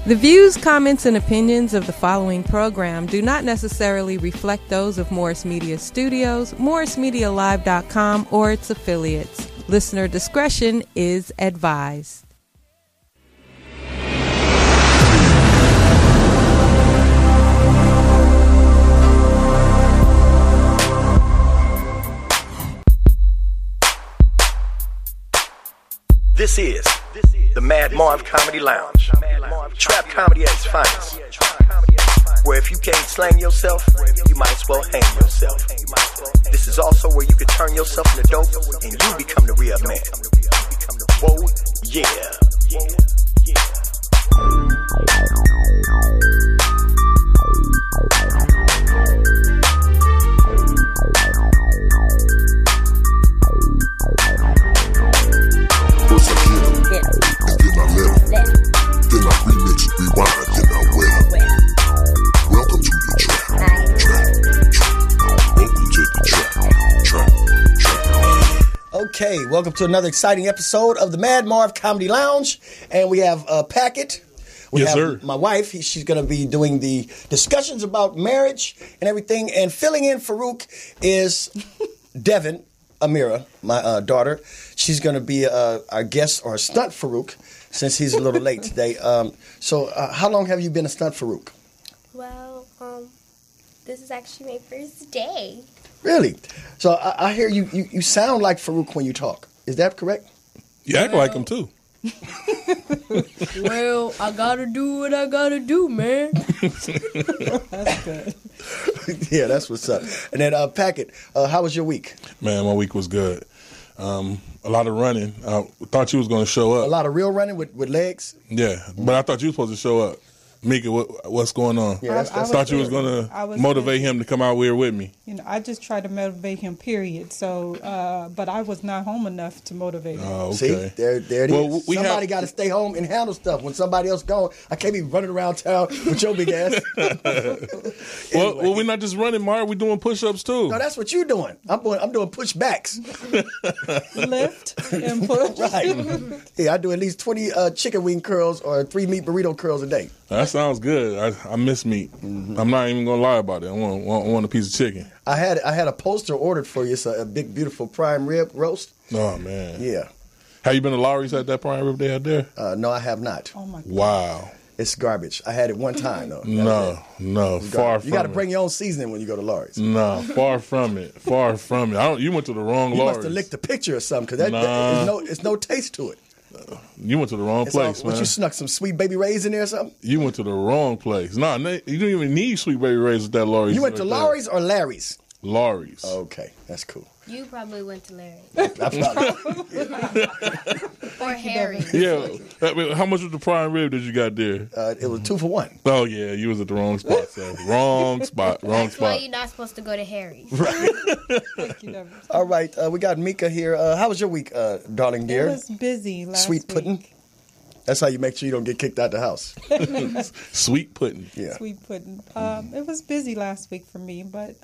The views, comments, and opinions of the following program do not necessarily reflect those of Morris Media Studios, MorrisMediaLive.com, or its affiliates. Listener discretion is advised. This is the Mad Marv Comedy Lounge. Trap comedy at its finest. Where if you can't slang yourself, you might as well hang yourself. This is also where you can turn yourself into dope and you become the real man. Whoa, yeah. First I get 'em, and then I let 'em. Then I remix, rewind, then I wet 'em. Welcome to the trap. Welcome to the trap. Okay, welcome to another exciting episode of the Mad Marv Comedy Lounge. And we have Packet. We Yes, have sir. my wife. She's going to be doing the discussions about marriage and everything. And filling in Farouk is Devin Amira, my daughter. She's going to be our guest or stunt Farouk since he's a little late today. So how long have you been a stunt Farouk? Well, this is actually my first day. Really? So I hear you sound like Farouk when you talk. Is that correct? You act like him too. Well, I gotta do what I gotta do, man. That's good. Yeah, that's what's up. And then Packet, how was your week? Man, my week was good. A lot of running. I thought you was going to show A up. lot of real running with legs? Yeah, but I thought you were supposed to show up. Mika, what's going on? Yeah, I thought you was going to motivate him to come out here with me. You know, I just tried to motivate him, period. So, but I was not home enough to motivate him. Oh, See, okay. there it Well, is. we Somebody have- got to stay home and handle stuff. When somebody else gone, I can't be running around town with your big ass. Well, we're not just running, Mark. We're doing push-ups too. No, that's what you're doing. I'm doing pushbacks. Lift and push. Right. Yeah, I do at least 20 chicken wing curls or 3 meat burrito curls a day. That sounds good. I miss meat. Mm-hmm. I'm not even going to lie about it. I want a piece of chicken. I had a poster ordered for you. It's a big, beautiful prime rib roast. Oh, man. Yeah. Have you been to Lowry's at that prime rib they had there? No, I have not. Oh my God. Wow. It's garbage. I had it one time, though. No, far from it. You got to bring your own seasoning when you go to Laurie's. No, far from it. Far from it. You went to the wrong You Lowry's. must have licked the picture or something, because it's no taste to it. You went to the wrong It's all- place, man. What, you snuck some Sweet Baby Ray's in there or something? You went to the wrong place. Nah, you didn't even need Sweet Baby Ray's at that Lowry's. You went to Laurie's or Larry's? Lowry's. Okay, that's cool. You probably went to Larry. I probably- Or Harry. Yeah. I mean, how much was the prime rib that you got there? it was 2 for 1. Oh, yeah, you was at the wrong spot, so. Wrong spot. That's why you're not supposed to go to Harry's. Thank you, Deborah. All right, we got Mika here. How was your week, darling It dear? was busy last Sweet week. pudding? That's how you make sure you don't get kicked out the house. Sweet pudding. Yeah. Sweet pudding. It was busy last week for me, but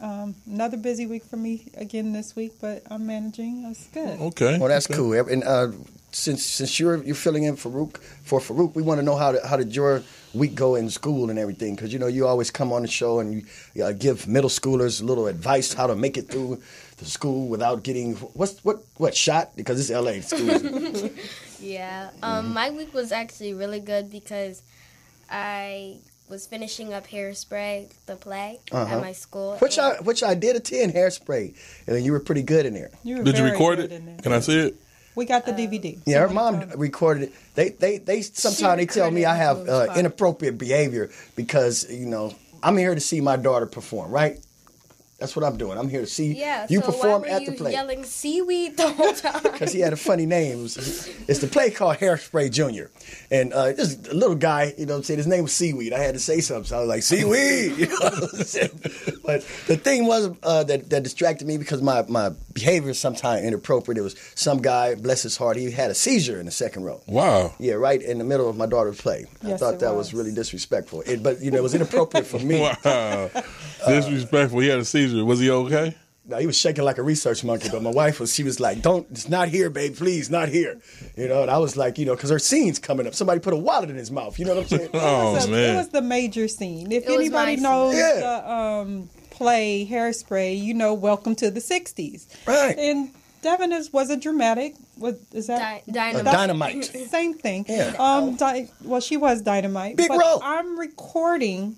another busy week for me again this week. But I'm managing. It's good. Okay. Well, that's cool. And since you're filling in for Farouk, we want to know how did your week go in school and everything? Because you always come on the show and you give middle schoolers a little advice how to make it through the school without getting what shot? Because it's LA school. Yeah. My week was actually really good because I was finishing up Hairspray, the play, at my school. Which I did attend Hairspray, and you were pretty good in there. You were Did you very record good it? in there. Can I see it? We got the DVD. Yeah, her So mom we- recorded it. They sometimes they tell me I have inappropriate behavior because I'm here to see my daughter perform, right? That's what I'm doing. I'm here to see you perform why were at the you play. yelling seaweed the whole time? Because he had a funny name. It's the play called Hairspray Jr. And this a little guy, what I'm saying, his name was Seaweed. I had to say something, so I was like, Seaweed! What I'm saying? But the thing was that distracted me because my behavior is sometimes inappropriate. It was some guy, bless his heart, he had a seizure in the second row. Wow. Yeah, right in the middle of my daughter's play. I Yes, thought it that was really disrespectful. But it was inappropriate for me. Wow. Disrespectful. He had a seizure. Was he okay? No, he was shaking like a research monkey, but my wife she was like, it's not here, babe, please, not here. You know, and I was like, because her scene's coming up. Somebody put a wallet in his mouth. You know what I'm saying? It was the major scene. If anybody knows the play Hairspray, Welcome to the 60s. Right. And Devin was a dramatic. Is that Dynamite? Same thing. Yeah. She was Dynamite. Big role. I'm recording,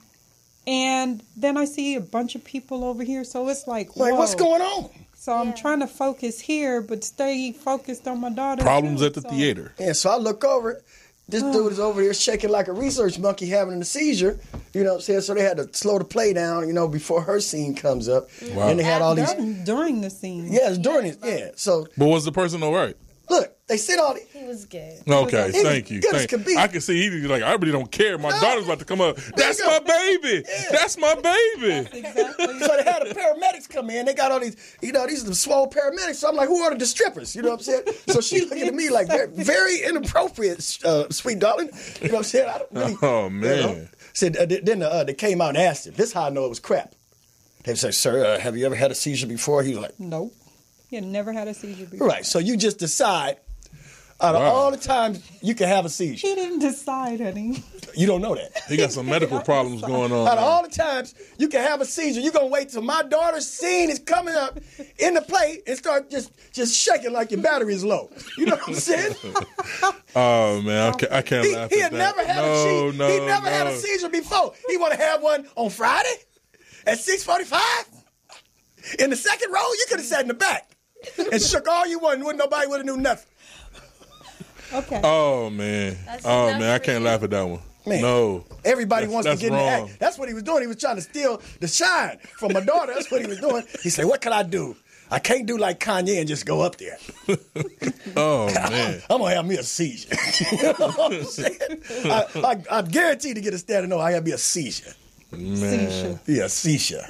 and then I see a bunch of people over here. So it's like, whoa. What's going on? So I'm trying to focus here, but stay focused on my daughter. Problems at the theater. Yeah. So I look over. This dude is over here shaking like a research monkey having a seizure. You know what I'm saying? So they had to slow the play down, before her scene comes up. Wow. And they had all these... During the scene. Yeah, it's during it. Yeah. So... But was the person all right? Look, they sit all... He was good. Okay, thank you. Good as could be. I can see he's like, I really don't care. My daughter's about to come up. That's my baby. Yeah. That's my baby. That's exactly. So they had the paramedics come in. They got all these, these are the swole paramedics. So I'm like, who are the strippers? You know what I'm saying? So she looking at me like, very, very inappropriate, sweet darling. You know what I'm saying? I don't really, Oh, man. Said, then they came out and asked him. This is how I know it was crap. They said, sir, have you ever had a seizure before? He was like, nope. He had never had a seizure before. Right. So you just decide out of all the times you can have a seizure. He didn't decide, honey. You don't know that. He got some medical problems going on. Out of all the times you can have a seizure, you're going to wait till my daughter's scene is coming up in the play and start just shaking like your battery is low. You know what I'm saying? Oh, man. I can't laugh at that. He had never had a seizure before. He want to have one on Friday at 6:45? In the second row, you could have sat in the back and shook all you want, and nobody would have knew nothing. Okay. Oh, man. I can't laugh at that one. Man, no. Everybody wants to get in the wrong. act. That's what he was doing. He was trying to steal the shine from my daughter. That's what he was doing. He said, what can I do? I can't do like Kanye and just go up there. Oh, man. I'm going to have me a seizure. You know what I'm saying? I'm guaranteed to get a standing ovation. I got to be a seizure. Man. Yeah, seizure.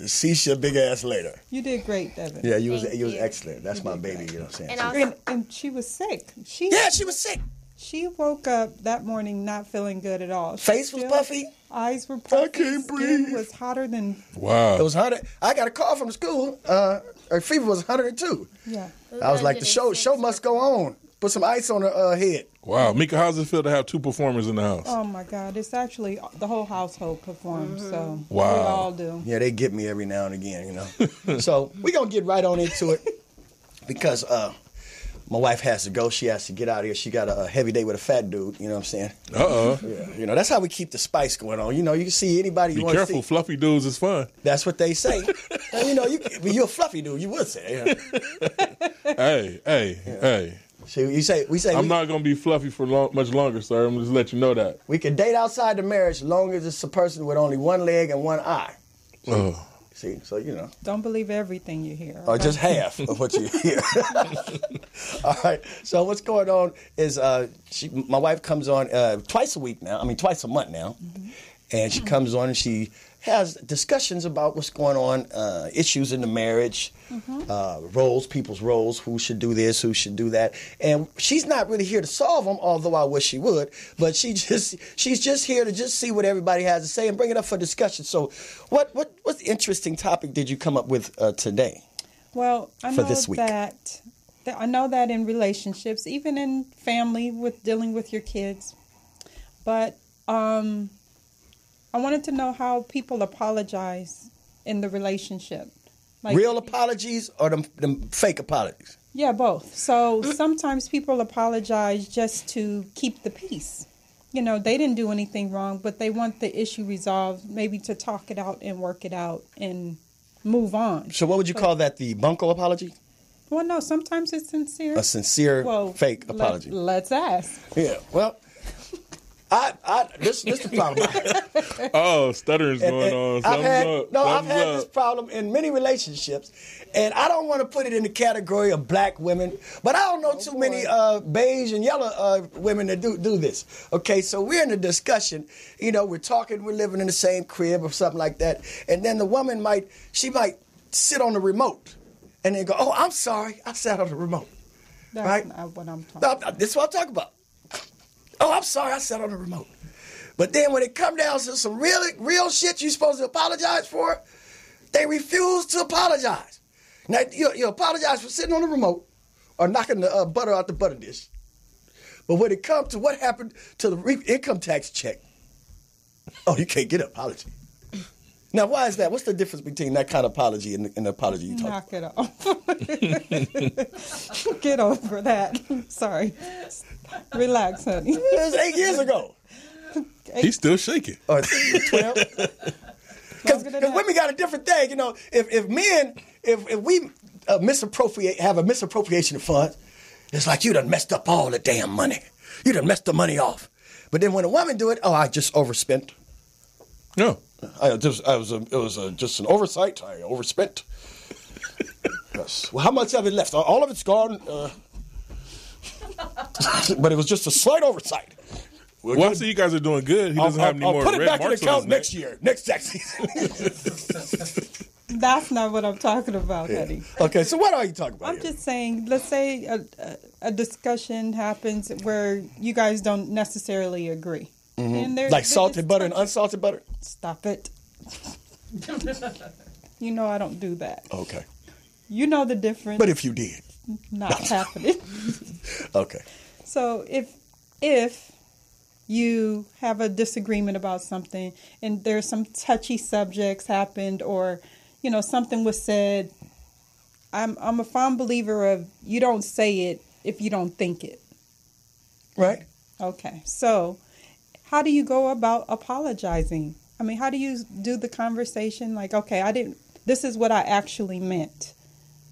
Seizure, big ass later. You did great, Devin. Yeah, you was excellent. That's my baby, you know what I'm saying? And she was sick. She was sick. She woke up that morning not feeling good at all. Face was puffy. Eyes were puffy. I can't Skin breathe. was hotter than... Wow. It was 100. I got a call from school. Her fever was 102. Yeah. I was like, the show must go on. Put some ice on her head. Wow. Mika, how's it feel to have two performers in the house? Oh, my God. It's actually the whole household performs, so Wow. we all do. Yeah, they get me every now and again, So we're going to get right on into it because my wife has to go. She has to get out of here. She got a heavy day with a fat dude, you know what I'm saying? Uh-oh. Yeah, that's how we keep the spice going on. You can see anybody you want to see. Be careful, fluffy dudes is fun. That's what they say. And, you're a fluffy dude, you would say. Hey. So we say I'm not going to be fluffy for much longer, sir. I'm just let you know that. We can date outside the marriage as long as it's a person with only one leg and one eye. See, so Don't believe everything you hear. Or just half of what you hear. All right. So what's going on is my wife comes on twice a month now. Mm-hmm. And she comes on and she has discussions about what's going on, issues in the marriage, roles, people's roles, who should do this, who should do that. And she's not really here to solve them, although I wish she would. But she's just here to just see what everybody has to say and bring it up for discussion. So what interesting topic did you come up with today? Well, I know this week? I know that in relationships, even in family, with dealing with your kids. But I wanted to know how people apologize in the relationship. Like, real apologies or them fake apologies? Yeah, both. So sometimes people apologize just to keep the peace. They didn't do anything wrong, but they want the issue resolved, maybe to talk it out and work it out and move on. So what would you call that, the bunko apology? Well, no, sometimes it's sincere. A sincere fake apology. Let's ask. Yeah, well... This is the problem. Oh, stuttering's going on. I've had this problem in many relationships, and I don't want to put it in the category of black women, but I don't know too many beige and yellow women that do this. Okay, so we're in a discussion. We're talking, we're living in the same crib or something like that, and then the woman might sit on the remote and then go, "Oh, I'm sorry, I sat on the remote." That's not what I'm talking about. This is what I'm talking about. Oh, I'm sorry, I sat on the remote. But then when it come down to some real shit you're supposed to apologize for, they refuse to apologize. Now, you apologize for sitting on the remote or knocking the butter out the butter dish. But when it comes to what happened to the income tax check, oh, you can't get an apology. Now, why is that? What's the difference between that kind of apology and the apology you talk about? Knock it off. Get over that. Sorry. Relax, honey. It was 8 years ago. He's still shaking. Or 12. Because women got a different thing. You know, if men, if we have a misappropriation of funds, it's like you done messed up all the damn money. You done messed the money off. But then when a woman do it, oh, I just overspent. No. It was just an oversight. I overspent. Yes. Well, how much of it left? All of it's gone. But it was just a slight oversight. Well, I see you guys are doing good. He doesn't have any more I'll put it red back in the marks on account his neck. next year, next tax season. That's not what I'm talking about, honey. Okay, so what are you talking about? I'm just saying, let's say a discussion happens where you guys don't necessarily agree. And like salted butter and unsalted butter? Stop it. You know I don't do that. Okay. You know the difference. But if you did. Not happening. Okay. So if you have a disagreement about something and there's some touchy subjects happened or, you know, something was said, I'm a fond believer of you don't say it if you don't think it. Right. Okay. So how do you go about apologizing? I mean, how do you do the conversation? Like, okay, this is what I actually meant,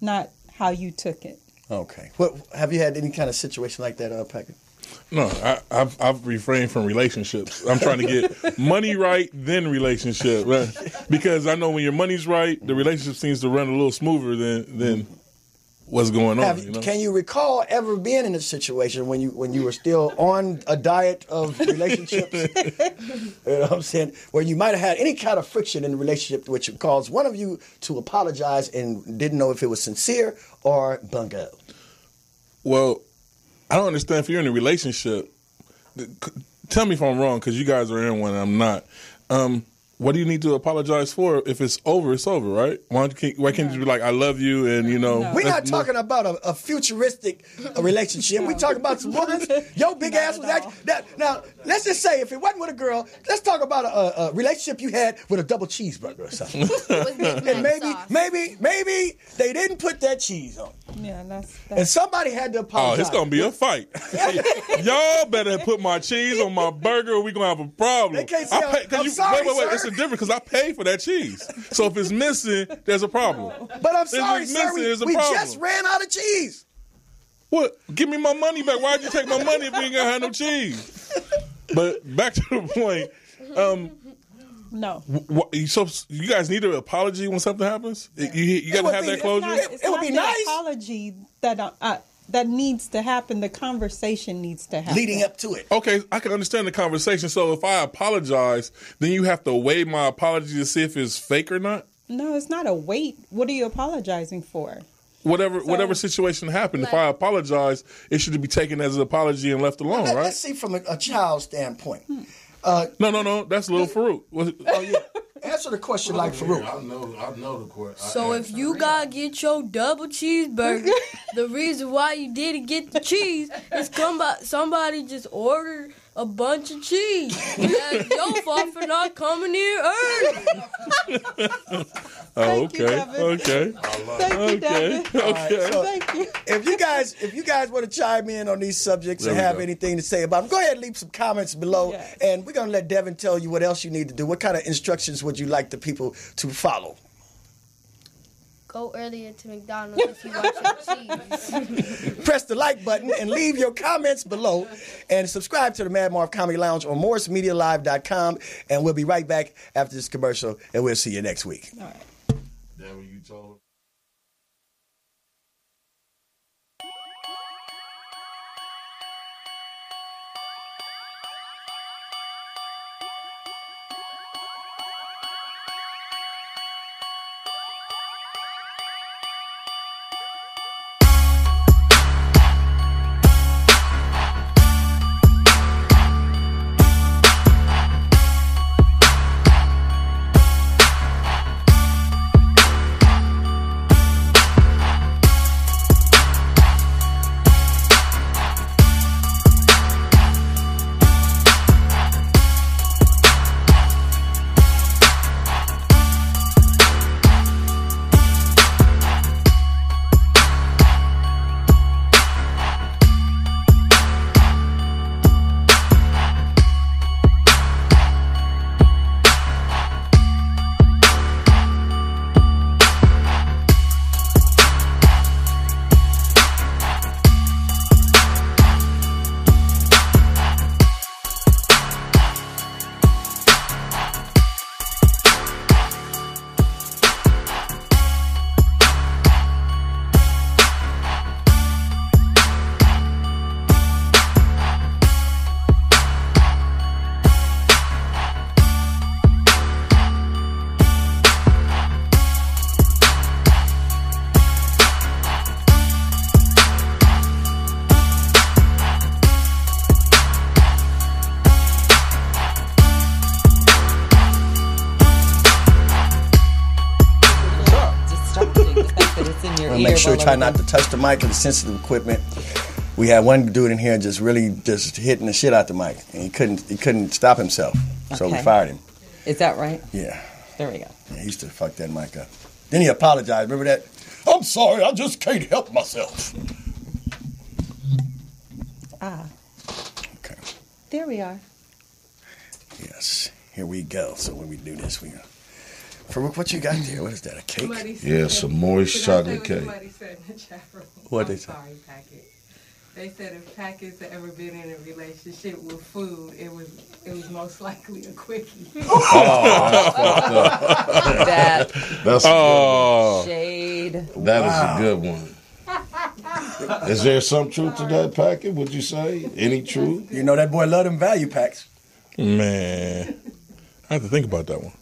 not how you took it. Okay. What have you had any kind of situation like that, Packard? No, I've refrained from relationships. I'm trying to get money right, then relationship. Right? Because I know when your money's right, the relationship seems to run a little smoother than what's going on. You know? Can you recall ever being in a situation when you were still on a diet of relationships? You know what I'm saying? Where you might have had any kind of friction in the relationship which caused one of you to apologize and didn't know if it was sincere or bungo. Well, I don't understand if you're in a relationship. Tell me if I'm wrong, because you guys are in one and I'm not. What do you need to apologize for? If it's over, it's over, right? Why can't you be like, I love you, and you know? We're not talking about a futuristic relationship. We're talking about some ones. Your big ass was actually. Now, let's just say if it wasn't with a girl, let's talk about a relationship you had with a double cheeseburger or something. And maybe they didn't put that cheese on. Yeah, that's and somebody had to apologize. Oh, it's gonna be a fight. Y'all better put my cheese on my burger, or we gonna have a problem. They can't say, I'm sorry, wait. sir. It's a difference because I paid for that cheese. So if it's missing, there's a problem. But I'm sorry, sir. We problem. just ran out of cheese. What? Give me my money back. Why'd you take my money if we ain't gonna have no cheese? But back to the point. No. So you guys need an apology when something happens? You got to have that closure? It would be nice. Apology that needs to happen. The conversation needs to happen. Leading up to it. Okay, I can understand the conversation. So if I apologize, then you have to weigh my apology to see if it's fake or not? No, it's not a wait. What are you apologizing for? Whatever situation happened, if I apologize, it should be taken as an apology and left alone, right? Let's see from a child's standpoint. No. That's Lil Farouk. Oh, yeah. Answer the question like Farouk. I know the question. So if you gotta get your double cheeseburger, the reason why you didn't get the cheese is somebody just ordered a bunch of cheese. That's your fault for not coming here early. Thank you, Devin. Okay. Thank you, Devin. Okay. So Thank you. if you guys want to chime in on these subjects and have anything to say about them, go ahead and leave some comments below. Yes. And we're going to let Devin tell you what else you need to do. What kind of instructions would you like the people to follow? Go earlier to McDonald's if you want your cheese. Press the like button and leave your comments below. And subscribe to the Mad Marv Comedy Lounge on MorrisMediaLive.com. And we'll be right back after this commercial, and we'll see you next week. All right. That what you told? What's in your We'll ear? make sure while try I'm not to touch the mic and the sensitive equipment. We had one dude in here just really just hitting the shit out the mic, and he couldn't stop himself, so we Okay. fired him. Is that right? Yeah. There we go. Yeah, he used to fuck that mic up. Then he apologized. Remember that? I'm sorry, I just can't help myself. Ah, Okay. there we are. Yes. Here we go. So when we do this, Farouk, what you got there? What is that? A cake? Yeah, some moist chocolate cake. Somebody said in the chat room. What they I'm say? sorry, Packet. They said if Packets had ever been in a relationship with food, it was most likely a quickie. That That's shade. that is a good one. Is there some truth to that packet? Would you say any truth? You know that boy loved them value packs. Man, I have to think about that one.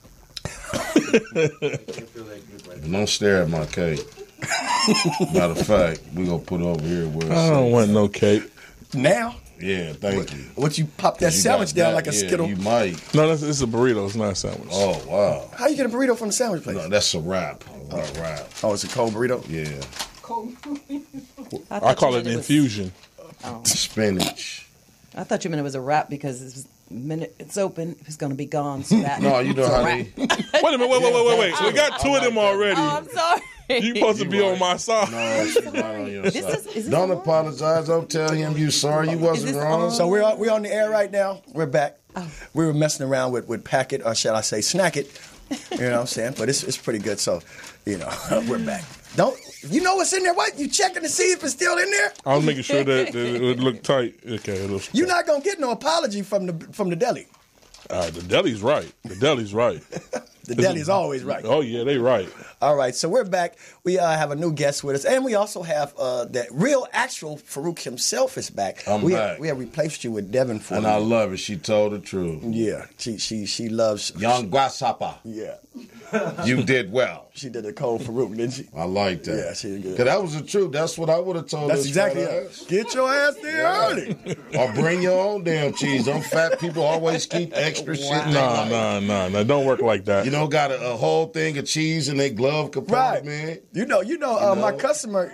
Don't stare at my cake. Matter of fact, we gonna put it over here where I don't want no cake. Now, Yeah, thank you. what you pop that You sandwich got down that, like a yeah, Skittle? You might. No, it's a burrito. It's not a sandwich. Oh wow. How you get a burrito from the sandwich place? No, that's a wrap. A wrap. Oh, it's a cold burrito? Yeah. I call it infusion. Spinach. I thought you meant it was a wrap because it's the minute it's open, it's going to be gone. So that No, you know how wrap. they. Wait a minute. Wait. We got two of them already. Oh, I'm sorry. You supposed to be on my side. No, she's not on your This side. is this Don't on? apologize. Don't tell him you sorry. You wasn't this wrong. on? So we're on the air right now. We're back. We were messing around with Packet, or shall I say Snack It. You know what I'm saying? But it's pretty good. So, we're back. You know what's in there? What? You checking to see if it's still in there? I was making sure that it would look tight. Okay, it looks. You're not gonna get no apology from the deli. The deli's right. The deli's right. The deli's always right. Oh yeah, they right. All right, so we're back. We have a new guest with us, and we also have that real, actual Farouk himself is back. I'm back. We have replaced you with Devin for And I love it. She told the truth. Yeah, she loves Young grasshopper. Yeah, You did well. she did a cold Farouk, didn't she? I like that. Yeah, she did good. Because that was the truth. That's what I would have told That's this exactly fat it. ass. Get your ass there early. Or bring your own damn cheese. Them fat people always keep extra shit. they like. Nah. Don't work like that. You know, got a whole thing of cheese in their glove compartment. Right. You know, my customer,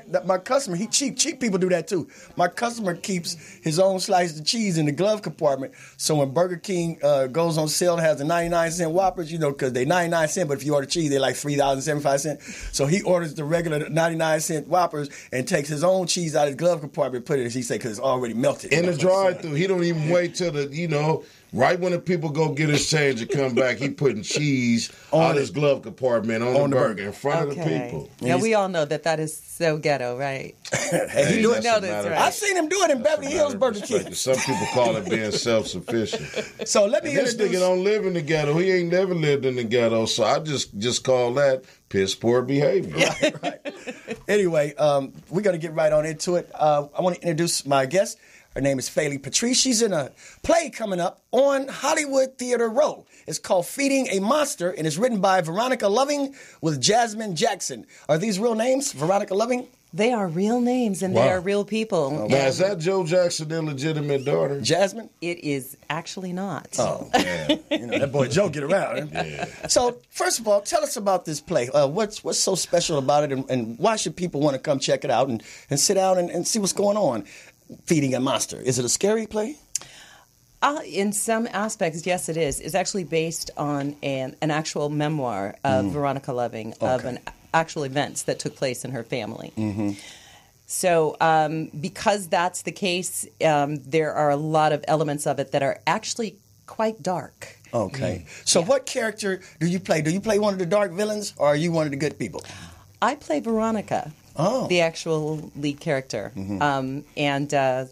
he cheap. Cheap people do that too. My customer keeps his own slice of cheese in the glove compartment. So when Burger King goes on sale and has the 99-cent Whoppers, because they 99 cents, but if you order cheese, they're like $3.75. So he orders the regular 99-cent Whoppers and takes his own cheese out of his glove compartment and put it, as he say, because it's already melted. In the drive-thru, he don't even wait till right when the people go get his change and come back, he putting cheese on his glove compartment on the burger in front of the people. Now, we all know that is so ghetto, right? Hey, You that's know a that's matter of- right. I've seen him do it in Beverly Hills Burger King. Some people call it being self-sufficient. So let me This introduce. nigga don't live in the ghetto. He ain't never lived in the ghetto, so I just call that piss poor behavior. Right. Anyway, we're going to get right on into it. I want to introduce my guest. Her name is Faye Patrice. She's in a play coming up on Hollywood Theater Row. It's called Feeding a Monster, and it's written by Veronica Loving with Jasmine Jackson. Are these real names, Veronica Loving? They are real names and they are real people. Now, is that Joe Jackson's illegitimate daughter? Jasmine? It is actually not. Oh, Yeah. that boy Joe get around. So, first of all, tell us about this play. What's so special about it, and why should people want to come check it out and sit down and see what's going on? Feeding a Monster. Is it a scary play? In some aspects, yes, it is. It's actually based on an actual memoir of Veronica Loving, of an actual events that took place in her family. Mm-hmm. So because that's the case, there are a lot of elements of it that are actually quite dark. Okay. So what character do you play? Do you play one of the dark villains, or are you one of the good people? I play Veronica, the actual lead character. Mm-hmm. And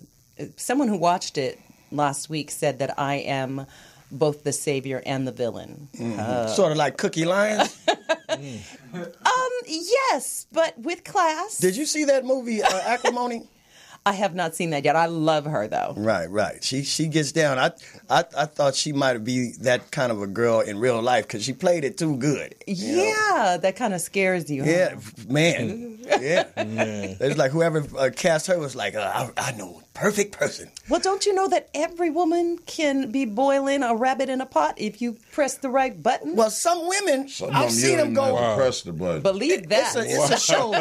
someone who watched it last week said that I am both the savior and the villain. Sort of like Cookie Lyons. Yes, but with class. Did you see that movie, Acrimony? I have not seen that yet. I love her, though. Right. She gets down. I thought she might be that kind of a girl in real life because she played it too good. Yeah, that kind of scares you. Huh? Yeah, man. Yeah. It's like whoever cast her was like, I know, perfect person. Well, don't you know that every woman can be boiling a rabbit in a pot if you press the right button? Well, some women, Some I've of them seen them go. never press the button. Believe that. It's a show.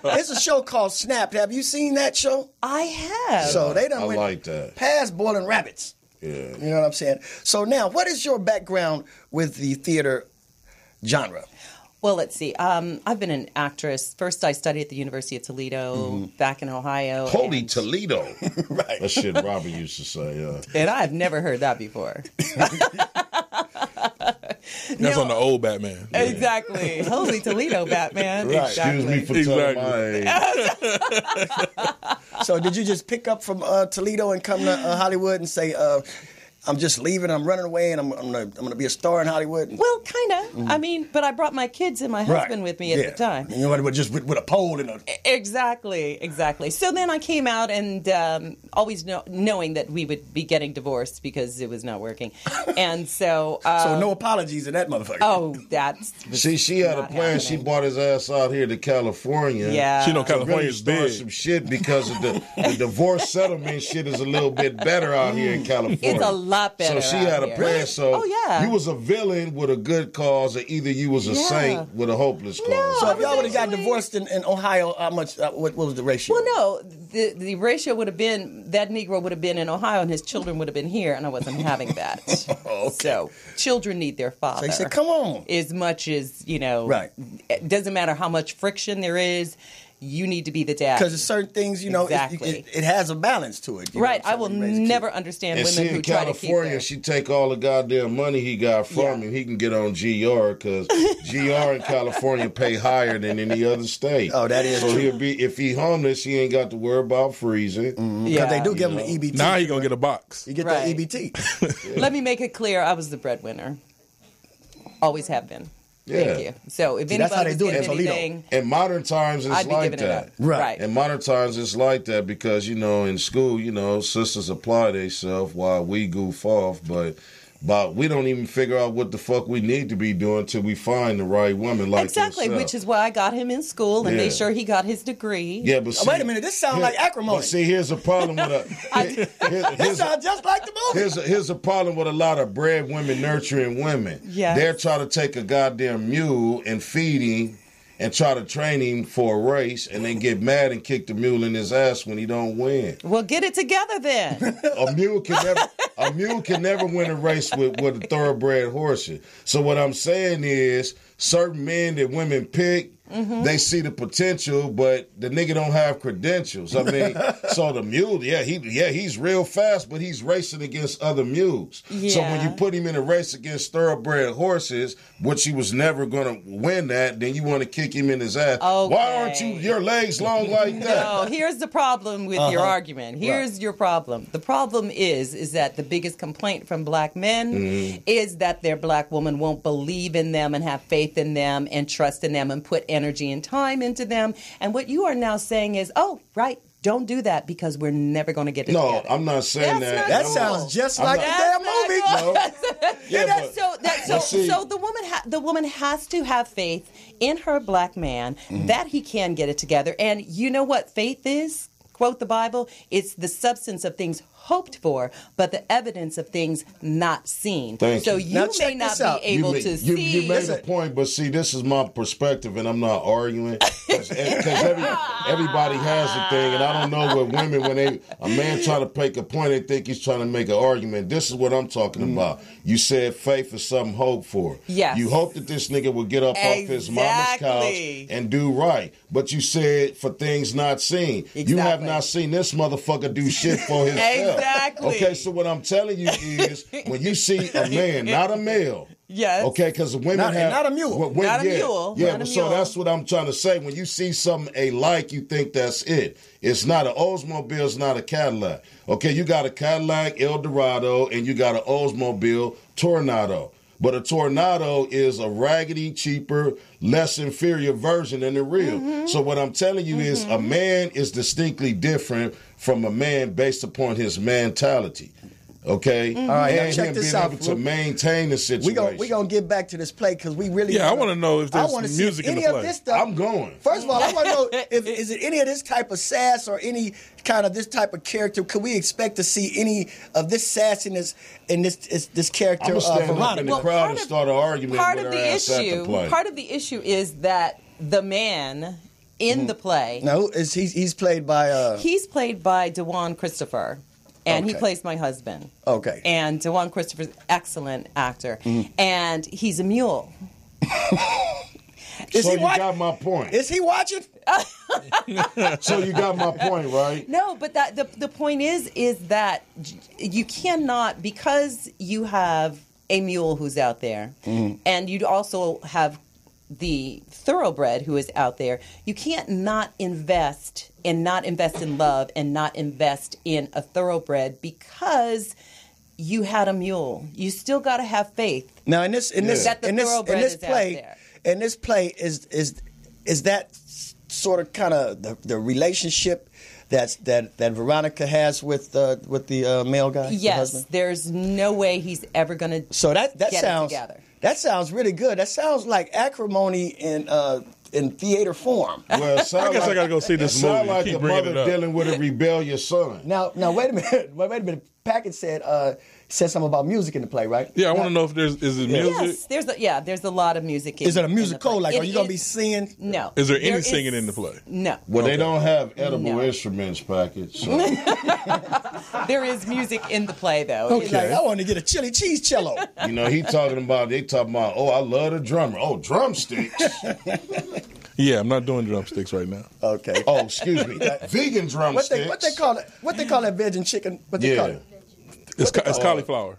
It's a show called Snapped. Have you seen that show? I have. So they done I went like that. past boiling rabbits. Yeah. You know what I'm saying? So now, what is your background with the theater genre? Well, let's see. I've been an actress. First, I studied at the University of Toledo, back in Ohio. Holy and, Toledo. Right. That shit Robert used to say. and I've never heard that before. That's on the old Batman. Exactly. Holy Toledo, Batman. Right. Exactly. Excuse me for telling my age. So did you just pick up from Toledo and come to Hollywood and say, I'm just leaving, I'm running away, and I'm gonna be a star in Hollywood? Well, kind of. I mean, but I brought my kids and my husband with me at the time. You know, just with a pole and a... Exactly. So then I came out and always knowing that we would be getting divorced because it was not working. And so... so no apologies to that motherfucker. Oh, that's... See, she had a plan. happening. She brought his ass out here to California. Yeah. She know To really California's start big. some shit because of the divorce settlement shit is a little bit better out here in California. It's a lot better So she out had a here. plan. So Oh, yeah. you was a villain with a good cause, or either you was a Yeah. saint with a hopeless cause. So if y'all would have got actually- divorced in Ohio, how much? What was the ratio? Well, no, the ratio would have been that Negro would have been in Ohio and his children would have been here, and I wasn't having that. Okay. So children need their father. So he said, "Come on." As much as Right. It doesn't matter how much friction there is. You need to be the dad. Because there's certain things, you know, Exactly. it has a balance to it. You know Right. what I'm I will saying, when you raise a kid. never understand And women see, who in try to keep California, their... she take all the goddamn money he got from Yeah. him. He can get on GR because GR in California pay higher than any other state. Oh, that is so true. he'll be if he homeless, he ain't got to worry about freezing. Because they do give him the EBT. Now he gonna get a box. You get Right. that EBT. Let me make it clear. I was the breadwinner. Always have been. Yeah. Thank you. So if See, that's how anybody they was do it in getting Toledo. anything, In modern times, it's I'd be like giving it up. that. Right. In modern times, it's like that because, you know, in school, you know, sisters apply themselves while we goof off, but we don't even figure out what the fuck we need to be doing till we find the right woman like exactly, yourself. which is why I got him in school and Yeah. made sure he got his degree. Yeah, but see, Wait a minute, this sounds like acrimony. But see, here's a problem with This sounds just like the movie. Here's a problem with a lot of bred women nurturing women. Yes. They're trying to take a goddamn mule and feed him and try to train him for a race and then get mad and kick the mule in his ass when he don't win. Well, get it together then. A mule can never win a race with a thoroughbred horse. So what I'm saying is certain men that women pick, they see the potential, but the nigga don't have credentials. I mean, so the mule, he's real fast, but he's racing against other mules. So when you put him in a race against thoroughbred horses, which he was never going to win that, then you want to kick him in his ass. Okay. Why aren't your legs long like that? No, here's the problem with your argument. Here's your problem. The problem is that the biggest complaint from black men is that their black woman won't believe in them and have faith in them and trust in them and put energy and time into them. And what you are now saying is, oh, right, don't do that because we're never going to get it No, together. I'm not saying that. That I'm sounds just I'm like not- a damn movie. Yeah, but see- So the woman has to have faith in her black man that he can get it together. And you know what faith is? Quote the Bible, it's the substance of things hoped for, but the evidence of things not seen. Thank so you. you Now may check not this out. be able to see. You made a point, but see, this is my perspective, and I'm not arguing because everybody has a thing, and I don't know what women when a man try to make a point, they think he's trying to make an argument. This is what I'm talking about. You said faith is something hoped for. Yes. You hope that this nigga will get up off his mama's couch and do right, but you said for things not seen. You have not seen this motherfucker do shit for himself. Exactly. Okay, so what I'm telling you is when you see a man, not a male. Yes. Okay, because women Not a mule. Not a mule. Yeah, Not a but so mule. that's what I'm trying to say. When you see something alike, you think that's it. It's not an Oldsmobile, it's not a Cadillac. Okay, you got a Cadillac Eldorado and you got an Oldsmobile Tornado. But a Tornado is a raggedy, cheaper, less inferior version than the real. So what I'm telling you is a man is distinctly different from a man based upon his mentality. Okay, All right, now and check him this being out, able to Farouk. maintain the situation. We gonna get back to this play because we really. Yeah, I want to know if there's wanna some see music in any the of play. this stuff. I'm going. First of all, I want to know if is it any of this type of sass or any kind of this type of character? Could we expect to see any of this sassiness in this character? I'm gonna stand up Veronica? in the crowd and start an argument Part with of her the ass at the issue, play. part of the issue is that the man in the play, No, he's played by. he's played by DeJuan Christopher, and he Okay. plays my husband. Okay. And DeJuan Christopher's an excellent actor, and he's a mule. Is So he you watch- got my point. Is he watching? So you got my point, right? No, but that the point is that you cannot, because you have a mule who's out there, and you also have the thoroughbred who is out there. You can't not invest in love and not invest in a thoroughbred because you had a mule. You still got to have faith. Now in this That the thoroughbred is out there. in this play is that sort of kind of the relationship that Veronica has with the male guy? the Yes, husband? there's no way he's ever going to. So that get it sounds together. that sounds really good. That sounds like acrimony in theater form. Well, I guess I gotta go see this it sound movie. like Keep a bringing mother it up. dealing with a rebellious son. Now wait a minute. Wait a minute. Packett said something about music in the play, right? Yeah, I want to know if is it music? Yes, there's a lot of music. Is it a in the musical? play. Like, It are you gonna is- be singing? No. Is there any There is- singing in the play? No. Well, they don't have edible No. instruments package. So. There is music in the play, though. Okay. Like, I want to get a chili cheese cello. You know, they talking about, oh, I love the drummer. Oh, drumsticks. Yeah, I'm not doing drumsticks right now. Okay. Oh, excuse me. Vegan What drumsticks. they call it? What they call that veggie chicken? What they call Yeah. it? It's cauliflower.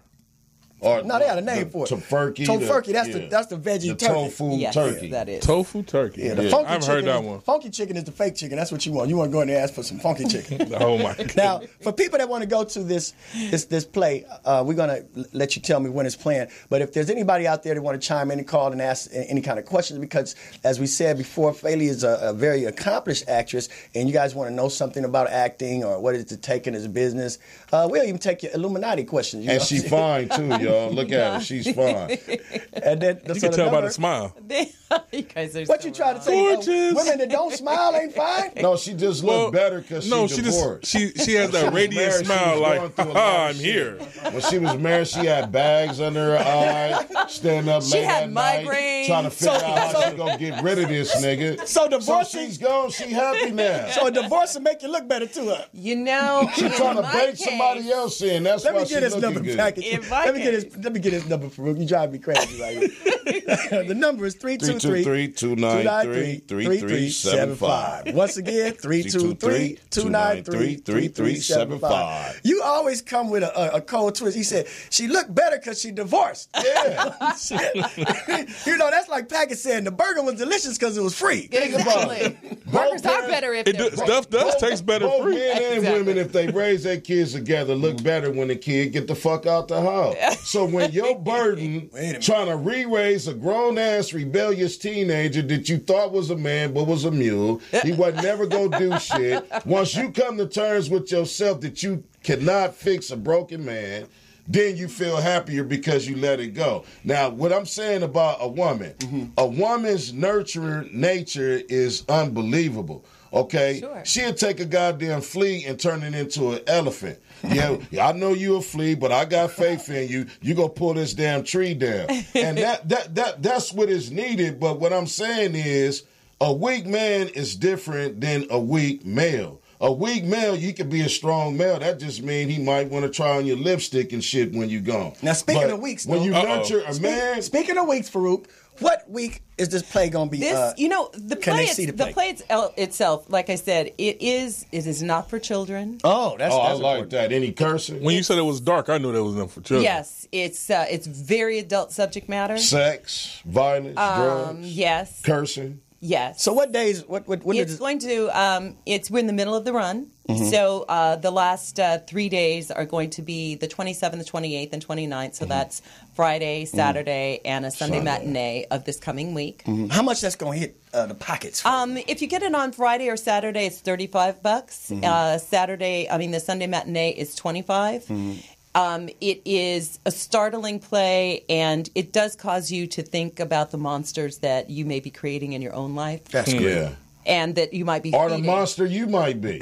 Or No, they had a name for it. Tofurkey. Tofurkey. That's the veggie the turkey. tofu Yes, turkey. that is. Tofu turkey. Yeah, the Yeah. funky I've chicken. heard that one. Funky chicken is the fake chicken. That's what you want. You want to go in there and ask for some funky chicken. Oh my god. Now, for people that want to go to this play, we're gonna let you tell me when it's playing. But if there's anybody out there that want to chime in and call and ask any kind of questions, because as we said before, Faye is a very accomplished actress, and you guys want to know something about acting or what is it taking as a business, we'll even take your Illuminati questions. You And know? she fine, too, y'all. Look at her. She's fine. And then You can tell by the smile. You guys are What so you trying to wrong. say? Gorgeous. Women that don't smile ain't fine. No, she just look better because she divorced. she has that radiant married, she smile was like, going through a lot haha, of I'm shit. here. When she was married, she had bags under her eye, stand up She late had at night, migraine. trying to figure out how she's going to get rid of this nigga. So divorce she's gone. She happy now. So a divorce will make you look better to her. You know, She in trying to my bait case- somebody else in. That's Let why me she get his looking number good. package. In my Let me get his number, Farouk. You drive me crazy right here. The number is 323-293-3375. Once again, 323-293-3375. You always come with a cold twist. He said, she looked better because she divorced. Yeah. You know, that's like Packett saying the burger was delicious because it was free. Exactly. Burgers are better if they're Stuff does taste better Both free. men and Exactly. women, if they raise their kids together, look better when the kid get the fuck out the house. So when your burden trying to re-raise a grown-ass rebellious teenager that you thought was a man but was a mule, he wasn't never gonna do shit. Once you come to terms with yourself that you cannot fix a broken man, then you feel happier because you let it go. Now, what I'm saying about a woman, a woman's nurturing nature is unbelievable. Okay? Sure. She'll take a goddamn flea and turn it into an elephant. Yeah, I know you a flea, but I got faith in you. You go pull this damn tree down. And that's what is needed. But what I'm saying is a weak man is different than a weak male. A weak male, you could be a strong male. That just means he might want to try on your lipstick and shit when you gone. Now, speaking But of weeks, when though- you nurture a man, Speaking of weeks, Farouk, what week is this play going to be? This, the can play, they see the the play? play itself, like I said, it is not for children. Oh, that's I that's like important. that. Any cursing? When you said it was dark, I knew that was enough for children. Yes, it's very adult subject matter. Sex, violence, drugs, Yes, cursing. yes. So what days? When It's does going to. We're in the middle of the run, Mm-hmm. so the last 3 days are going to be the 27th, the 28th, and 29th. So that's Friday, Saturday, and a Sunday matinee of this coming week. how much that's going to hit the pockets? If you get it on Friday or Saturday, it's $35. The Sunday matinee is $25. It is a startling play, and it does cause you to think about the monsters that you may be creating in your own life. That's great. Yeah. And that you might be Or the feeding. monster you might be.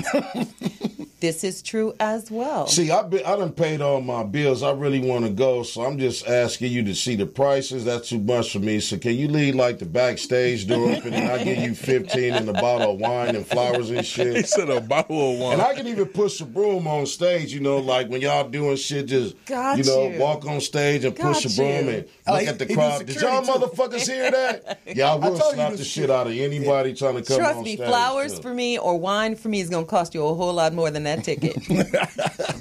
This is true as well. See, I done paid all my bills. I really want to go, so I'm just asking you to see the prices. That's too much for me. So can you leave like the backstage door open and I give you 15 and a bottle of wine and flowers and He shit? said a bottle of wine. And I can even push a broom on stage, like when y'all doing shit, just, Got you. walk on stage and push Got a broom you. and Oh, look he- at the he do crowd. Did y'all security, too. motherfuckers hear that? Yeah, I will told you slap to the do shit out of anybody trying to come Trust on me, stage. flowers too. for me or wine for me is going to cost you a whole lot more than that ticket.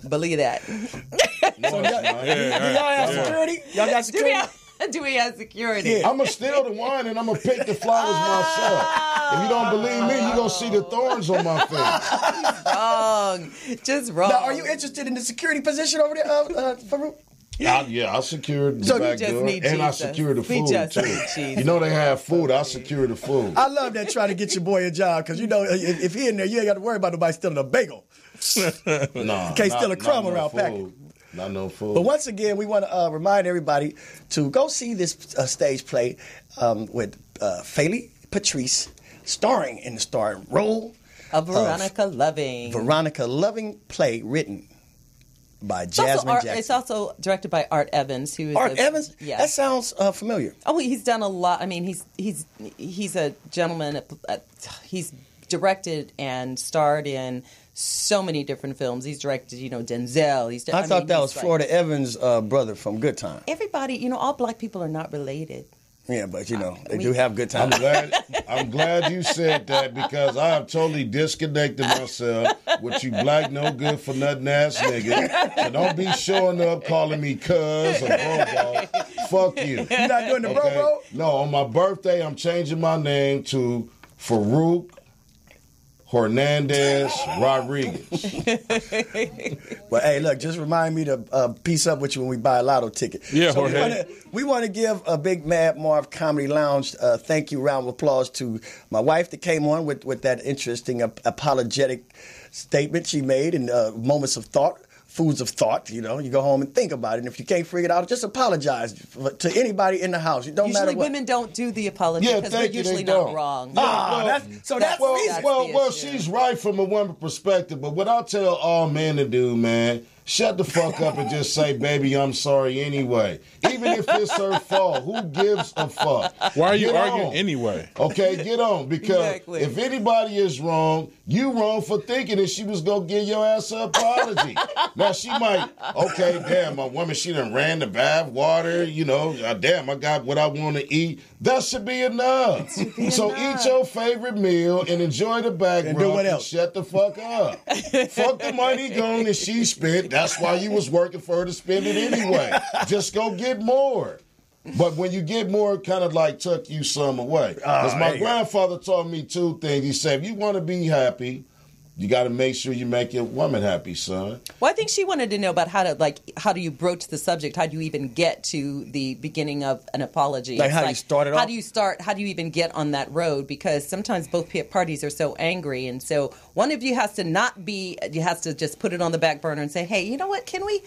Believe that. So y'all, do y'all have security? Y'all got security? Do we have security? Yeah. I'm going to steal the wine and I'm going to pick the flowers myself. If you don't believe me, you're going to see the thorns on my face. Wrong. Just wrong. Now, are you interested in the security position over there, Farouk? I secured the So back we just door, need and I Jesus. secured the We food, just too. need Jesus. You know they have food, I secured the food. I love that trying to get your boy a job because if he in there, you ain't got to worry about nobody stealing a bagel. Nah, Can't steal a crumb not around food. packing. Not no food. But once again, we want to remind everybody to go see this stage play with Faley Patrice, starring in the starring role of Veronica Loving. Veronica Loving, play written by It's also Jasmine Jackson. It's also directed by Art Evans, who is Art Evans? Yeah. That sounds familiar. Oh, he's done a lot. I mean, he's a gentleman. He's directed and starred in so many different films. He's directed, Denzel. I thought that was Florida Evans' brother from Good Time. Everybody, all black people are not related. Yeah, but they do have good time. I'm glad you said that because I have totally disconnected myself with you black no good for nothing ass niggas. So don't be showing up calling me cuz or bro. Fuck you. You're not doing the bro? No, on my birthday I'm changing my name to Farouk Hernandez Rodriguez. Well, hey, look, just remind me to piece up with you when we buy a lotto ticket. Yeah, so Jorge. we want to give a big Mad Marv Comedy Lounge thank you round of applause to my wife that came on with that interesting apologetic statement she made in moments of thought. Foods of thought, you go home and think about it. And if you can't figure it out, just apologize to anybody in the house. It don't matter Usually what. women don't do the apology Yeah, because we're thank you, usually they not don't. wrong. That's the reason. Well, she's right from a woman perspective, but what I tell all men to do, man, shut the fuck up and just say, baby, I'm sorry anyway. Even if it's her fault, who gives a fuck? Why are you Get arguing on. anyway? Okay, get on. Because Exactly. if anybody is wrong, you wrong for thinking that she was going to give your ass an apology. Now, she might, okay, damn, my woman, she done ran the bath water, damn, I got what I want to eat. That should be enough. So eat your favorite meal and enjoy the back And do rub what and else? shut the fuck up. Fuck the money gone that she spent. That's why you was working for her to spend it anyway. Just go get more. But when you get more, it kind of like took you some away. Because my grandfather taught me two things. He said, if you want to be happy, you got to make sure you make your woman happy, son. Well, I think she wanted to know about how do you broach the subject? How do you even get to the beginning of an apology? Like It's how do you start it off? How do you start? How do you even get on that road? Because sometimes both parties are so angry, and so one of you has to you has to just put it on the back burner and say, hey, you know what? Can we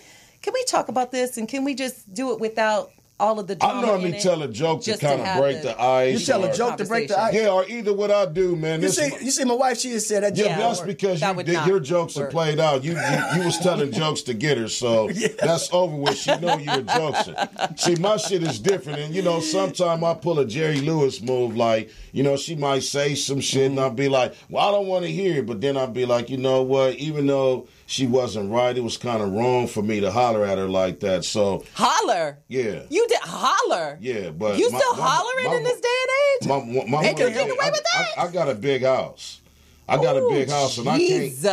talk about this, and can we just do it without all of the drama I normally in it? tell a joke to Just kind of have break the ice. You tell a or- joke to break the ice? Yeah, or either what I do, man. You see, my wife, she has said that joke. Yeah, that's because That would not your jokes are work. played out. You was telling jokes to get her, so that's over with. She know you're a jokester. See, my shit is different, and sometimes I pull a Jerry Lewis move, like she might say some shit, and I'll be like, well, I don't want to hear it, but then I'll be like, you know what? Even though she wasn't right, it was kind of wrong for me to holler at her like that. So Holler. yeah. You did holler. Yeah, but You still hollering in this day and age? My They can get away with that? I got a big house. I got a big house, and Jesus.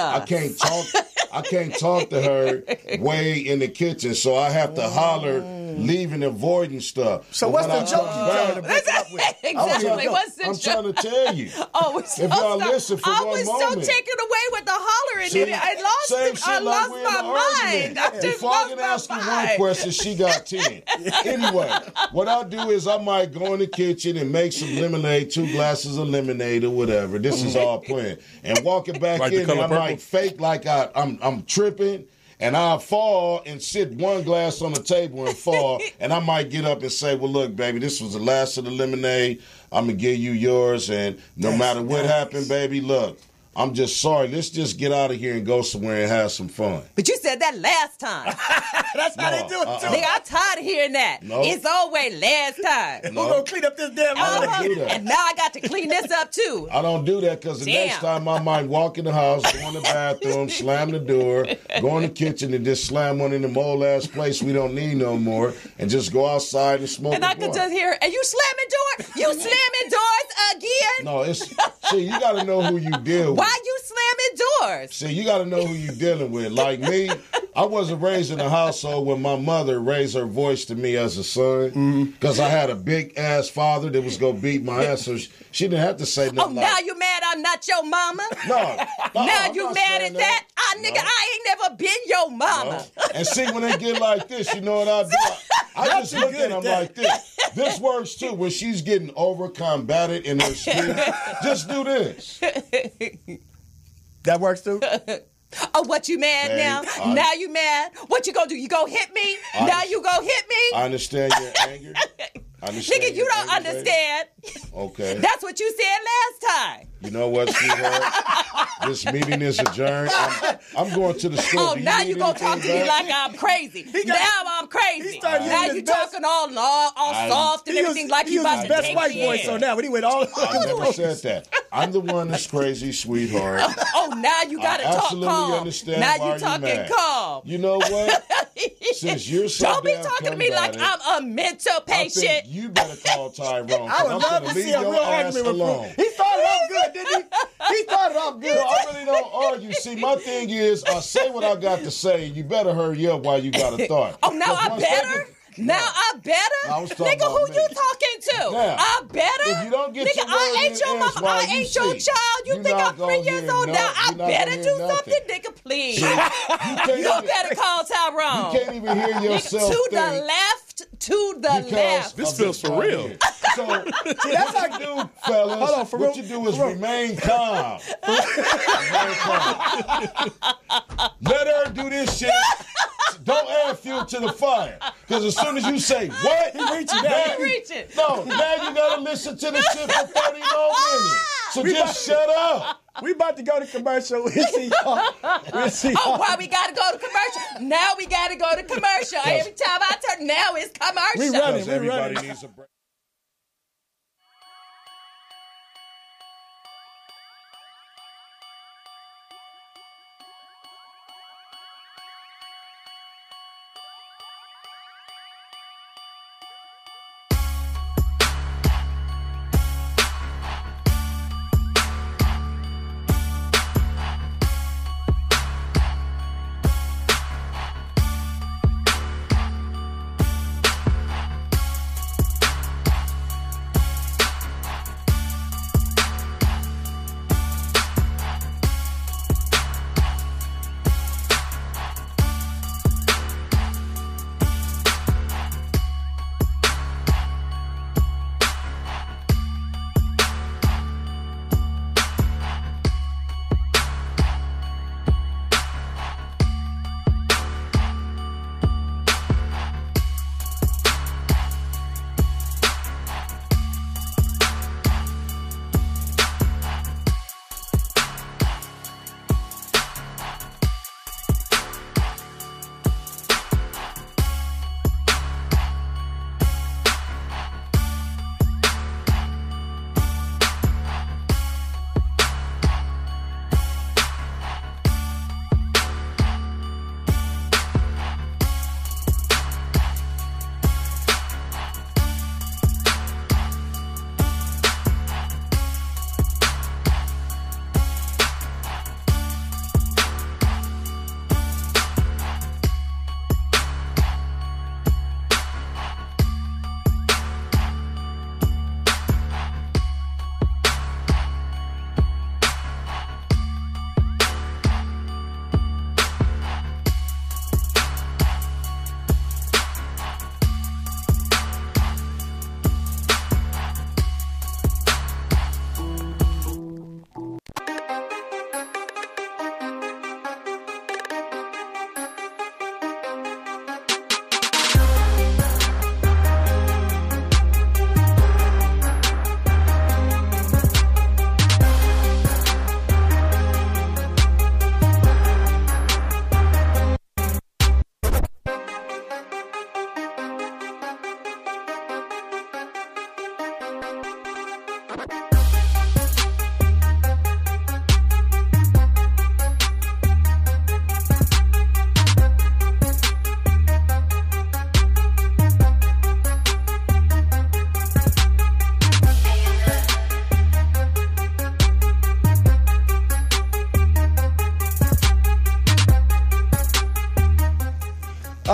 I can't talk to her way in the kitchen, so I have to holler, leaving, avoiding stuff. So But what's when the I joke come you back- trying to break it up with? Exactly. What's the I'm joke? trying to tell you. Oh, If y'all listen for I one was moment. so taken away with the hollering. See, and I same lost, shit I like lost we in my an mind. argument. I just If I lost can my ask you one mind. question, she got 10. Anyway, what I do is I might go in the kitchen and make some lemonade, 2 glasses of lemonade or whatever. This is all planned. And walking back Like the in there, color I might purple? fake like I'm tripping. and I fall and sit one glass on the table and fall, and I might get up and say, well, look, baby, this was the last of the lemonade. I'm going to give you yours, and no matter what happened, baby, look, I'm just sorry. Let's just get out of here and go somewhere and have some fun. But you said that last time. That's how they do it, too. Nigga, I'm tired of hearing that. No. It's always last time. Who gonna clean up this damn I house? don't do that. And now I got to clean this up, too. I don't do that because the next time I might walk in the house, go in the bathroom, slam the door, go in the kitchen and just slam one in the old-ass place we don't need no more, and just go outside and smoke And a I could blunt. just hear, and you slamming doors? You slamming doors again? No, see, you got to know who you deal with. Why you slamming doors? See, you got to know who you dealing with. Like me, I wasn't raised in a household where my mother raised her voice to me as a son because I had a big-ass father that was going to beat my ass, so she didn't have to say Oh, nothing now you mad I'm not your mama? No. Now I'm you not mad saying at that? Nigga, I ain't never been your mama. No. And see, when they get like this, you know what I do? I just look at them like this. This works too. When she's getting over-combated in her speech, just do this. That works too? Oh, what, you mad Hey, now? Now you mad? What you gonna do? You gonna hit me? Now you gonna hit me? I understand your anger. Nigga, you don't understand. Okay. That's what you said last time. You know what, sweetheart? This meeting is adjourned. I'm going to the store. Oh, Do now need you gonna talk to anything me back? like I'm crazy. Now I'm crazy. started Now using you his best- talking all soft and everything like you about his to best take white me voice in. on that when he went all I never said that. I'm the one that's crazy, sweetheart. Oh, now you gotta I talk absolutely calm. understand Now why you you're talking mad. calm. You know what? Since you're so Don't be damn talking to me like combative, I'm a mental I think patient. you better call Tyrone. I would I'm love gonna to leave see a your real ass argument with alone. He started off good, didn't he? He started off good. No, I really don't argue. See, my thing is, I say what I got to say. You better hurry up while you got a thought. Oh, now 'Cause I one better? second- Now I better? I was talking Nigga, who about me. you talking to? Now, I better? if you don't get Nigga, your I word ain't in your mama. edgewise, I you ain't your see. child. You You're think not I'm 3 gonna years hear old no- now? I you're not better gonna do hear something, nothing. nigga, please. You can't You even- better call Tyrone. You can't even hear Nigga, yourself to the think. left, to the Because left. This of feels for right real. here. So that's what you do, fellas. Hold on, for what real- you do is for real. remain calm. Remain calm. Let her do this shit. Don't add fuel to the fire. Because as soon as you say, what? He reaching now down. He reaching. No, now you got to listen to the shit for 30 more minutes. So just shut up. We about to go to commercial. We'll see y'all. We'll see Oh, y'all. why we gotta go to commercial? Now we gotta go to commercial. Every time I turn, now it's commercial. We running. Because everybody running. needs a break.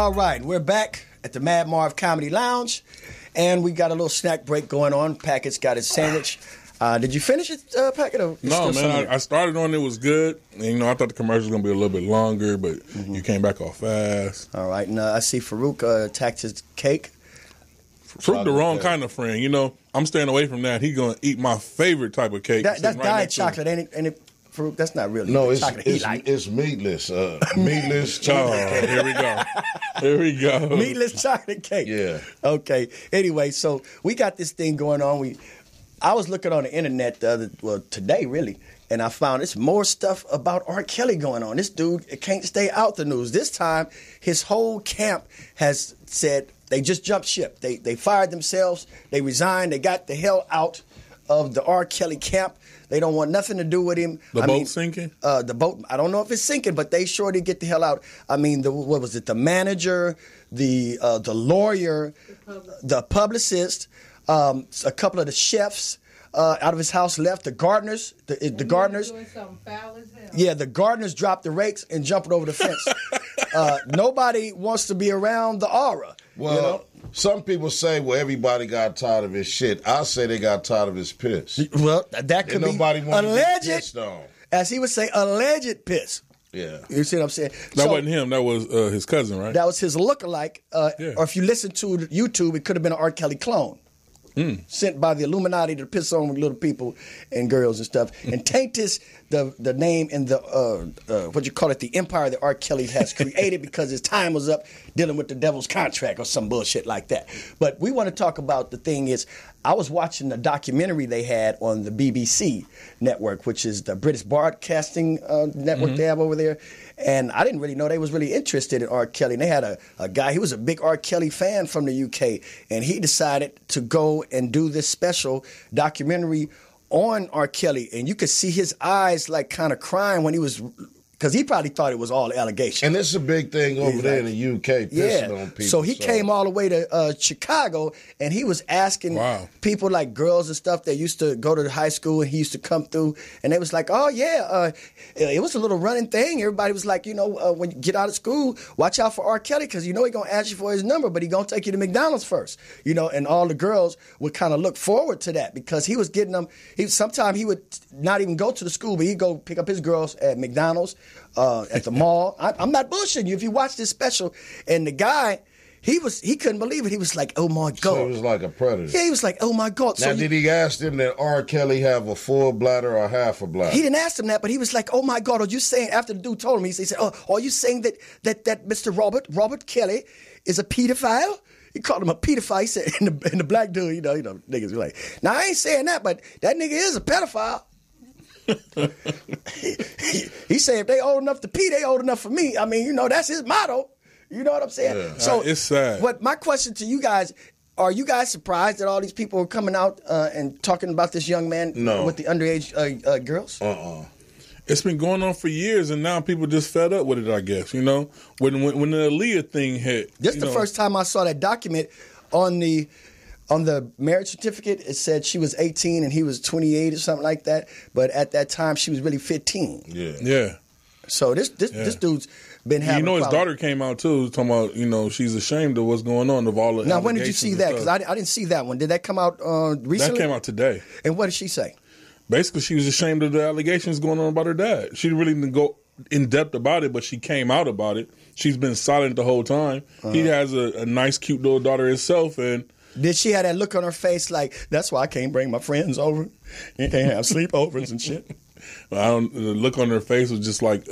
All right, we're back at the Mad Marv Comedy Lounge, and we got a little snack break going on. Packett's got his sandwich. Did you finish it, Packett? Or No, man. I started on it. Was good. And, I thought the commercial was going to be a little bit longer, but you came back off fast. All right, and I see Farouk attacked his cake. Farouk the wrong kind of friend. I'm staying away from that. He's going to eat my favorite type of cake. That's diet chocolate, ain't it? Farouk, that's not really chocolate. It's meatless. Meatless chocolate cake. Here we go. Here we go. Meatless chocolate cake. Yeah. Okay. Anyway, so we got this thing going on. I was looking on the internet today, really, and I found it's more stuff about R. Kelly going on. This dude can't stay out the news. This time, his whole camp has said they just jumped ship. They fired themselves. They resigned. They got the hell out of the R. Kelly camp. They don't want nothing to do with him. The boat sinking? The boat, I don't know if it's sinking, but they sure did get the hell out. I mean, what was it? The manager, the lawyer, the publicist, a couple of the chefs out of his house left. The gardeners, the gardeners. Doing something foul as hell. Yeah, the gardeners dropped the rakes and jumped over the fence. Nobody wants to be around the aura. Well, some people say, well, everybody got tired of his shit. I say they got tired of his piss. Well, that could be nobody alleged, pissed on. as he would say, alleged piss. Yeah. You see what I'm saying? That wasn't him. That was his cousin, right? That was his lookalike. Or if you listen to YouTube, it could have been an R. Kelly clone. Sent by the Illuminati to piss on little people and girls and stuff, and taint the name and the empire that R. Kelly has created because his time was up dealing with the devil's contract or some bullshit like that. But we want to talk about the thing is, I was watching the documentary they had on the BBC network, which is the British Broadcasting network they have over there. And I didn't really know they was really interested in R. Kelly. And they had a guy, he was a big R. Kelly fan from the UK, and he decided to go and do this special documentary on R. Kelly. And you could see his eyes like kind of crying when he was, because he probably thought it was all allegations. And this is a big thing over there in the UK, pissing on people. So he came all the way to Chicago, and he was asking people like girls and stuff that used to go to high school, and he used to come through, and they was like, oh, yeah, it was a little running thing. Everybody was like, when you get out of school, watch out for R. Kelly, because he's going to ask you for his number, but he's going to take you to McDonald's first. And all the girls would kind of look forward to that, because he was getting them. Sometimes he would not even go to the school, but he'd go pick up his girls at McDonald's, at the mall. I'm not bullshitting you. If you watch this special, and the guy, he couldn't believe it. He was like, oh my God. So he was like a predator. Yeah, he was like, oh my God. Now, did he ask him that R. Kelly have a full bladder or half a bladder? He didn't ask him that, but he was like, oh my God, are you saying, after the dude told him, he said, oh, are you saying that Mr. Robert Kelly is a pedophile? He called him a pedophile. He said, and the black dude, niggas were like, now I ain't saying that, but that nigga is a pedophile. he said if they old enough to pee, they old enough for me. I mean, that's his motto. You know what I'm saying? Yeah. So it's sad. But my question to you guys, are you guys surprised that all these people are coming out and talking about this young man with the underage girls? It's been going on for years, and now people just fed up with it, I guess. When the Aaliyah thing hit. This is the first time I saw that document on the marriage certificate. It said she was 18 and he was 28 or something like that. But at that time, she was really 15. Yeah. So this dude's been having. His daughter came out too, talking about she's ashamed of what's going on, of all the. Now, when did you see that? Because I didn't see that one. Did that come out recently? That came out today. And what did she say? Basically, she was ashamed of the allegations going on about her dad. She really didn't go in depth about it, but she came out about it. She's been silent the whole time. He has a nice, cute little daughter himself, and. Did she have that look on her face like, that's why I can't bring my friends over? You can't have sleepovers and shit? The look on her face was just like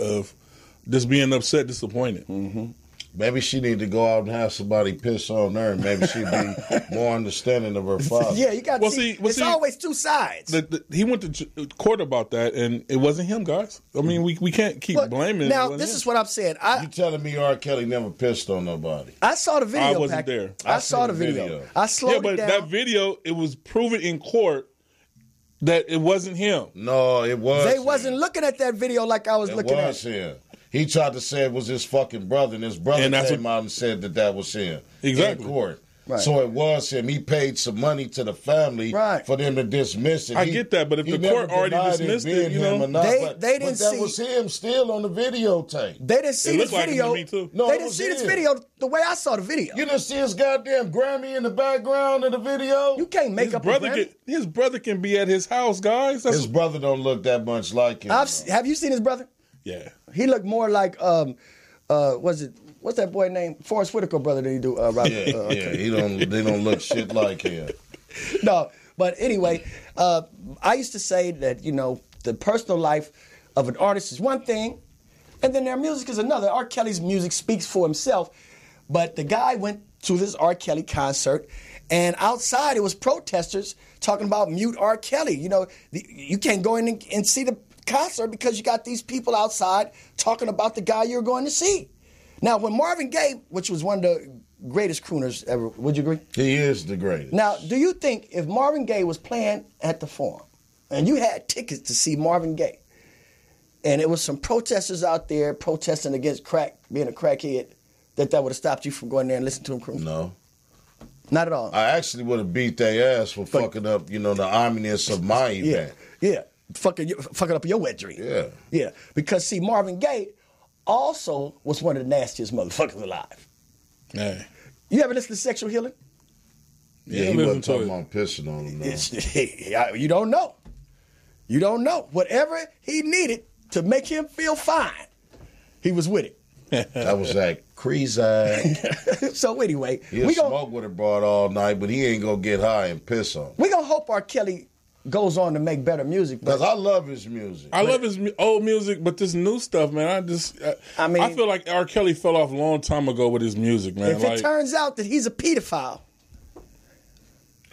just being upset, disappointed. Mm-hmm. Maybe she need to go out and have somebody piss on her, and maybe she'd be more understanding of her father. Yeah, you got to see. It's always two sides. He went to court about that, and it wasn't him, guys. I mean, we can't keep blaming. Now, this is what I'm saying. You telling me R. Kelly never pissed on nobody? I saw the video. I wasn't there. I saw the video. I slowed it down. That video, it was proven in court that it wasn't him. No, it was. They wasn't looking at that video like I was looking at it. It was him. He tried to say it was his fucking brother, and his brother came out and said that was him. Exactly. In court. Right. So it was him. He paid some money to the family for them to dismiss it. I get that, but if the court already dismissed it, you know, they didn't see. That was him still on the videotape. They didn't see this video. Like too. No, they didn't see this video the way I saw the video. You didn't see his goddamn Grammy in the background of the video? You can't make up a Grammy. His brother can be at his house, guys. His brother don't look that much like him. Have you seen his brother? Yeah. He looked more like what's that boy named? Forrest Whitaker brother that he do? Robert, they don't look shit like him. No, but anyway, I used to say that, you know, the personal life of an artist is one thing, and then their music is another. R. Kelly's music speaks for himself, but the guy went to this R. Kelly concert, and outside it was protesters talking about mute R. Kelly. You know, you can't go in and see the concert because you got these people outside talking about the guy you're going to see. Now, when Marvin Gaye, which was one of the greatest crooners ever, would you agree? He is the greatest. Now, do you think if Marvin Gaye was playing at the Forum and you had tickets to see Marvin Gaye and it was some protesters out there protesting against crack, being a crackhead, that would have stopped you from going there and listening to him croon? No. Not at all. I actually would have beat their ass for fucking up, you know, the ominous of my event. Yeah. Fucking up your wet dream. Yeah. Yeah. Because, see, Marvin Gaye also was one of the nastiest motherfuckers alive. Yeah. You ever listen to Sexual Healing? Yeah, he wasn't talking about pissing on him, though. You don't know. You don't know. Whatever he needed to make him feel fine, he was with it. That was that crazy. So anyway, He'll smoke with it broad all night, but he ain't going to get high and piss on. We're going to hope R. Kelly goes on to make better music. Because I love his music. I love his old music, but this new stuff, man, I feel like R. Kelly fell off a long time ago with his music, man. If it turns out that he's a pedophile,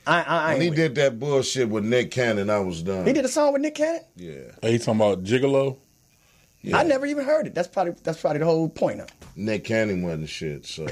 when he did that bullshit with Nick Cannon, I was done. He did a song with Nick Cannon? Yeah. Are you talking about Gigolo? Yeah. I never even heard it. That's probably the whole point of it. Nick Cannon wasn't shit, so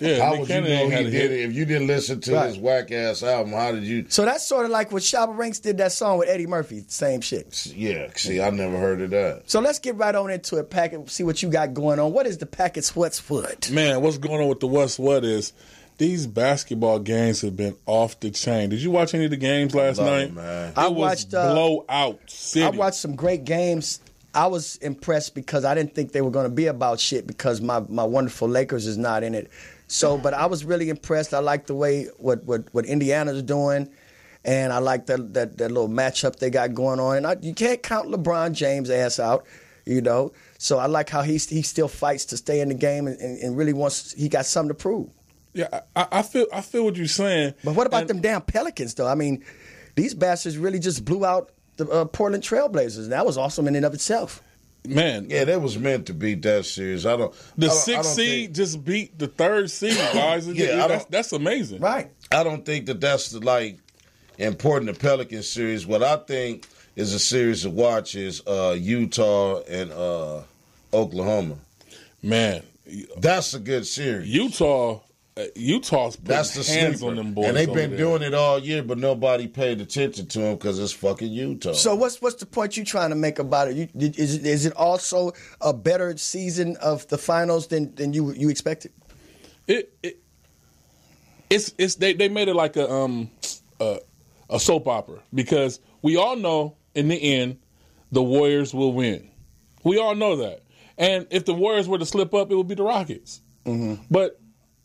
yeah. How Nick would Cannon you know had he did it if you didn't listen to his whack ass album? How did you? So that's sort of like when Shabba Ranks did that song with Eddie Murphy. Same shit. Yeah. See, I never heard of that. So let's get right on into it, Packet. See what you got going on. What is the Packet's What's What? Man, what's going on with the What's What is these basketball games have been off the chain. Did you watch any of the games last night? Man. I watched blowout city. I watched some great games. I was impressed because I didn't think they were going to be about shit because my wonderful Lakers is not in it. So, but I was really impressed. I like the way what Indiana's doing, and I like that little matchup they got going on. And you can't count LeBron James' ass out, you know. So I like how he still fights to stay in the game and really he got something to prove. Yeah, I feel what you're saying. But what about them damn Pelicans, though? I mean, these bastards really just blew out the Portland Trailblazers. That was awesome in and of itself. Man. Yeah, that was meant to beat that series. The sixth seed just beat the third seed, guys. That's amazing. Right. I don't think that's important to Pelican series. What I think is a series to watch is Utah and Oklahoma. Man. That's a good series. Utah's putting hands on them boys. And they've been doing it all year, but nobody paid attention to them because it's fucking Utah. So what's the point you're trying to make about it? Is it also a better season of the finals than you expected? They made it like a soap opera because we all know in the end the Warriors will win. We all know that. And if the Warriors were to slip up, it would be the Rockets. Mm-hmm. But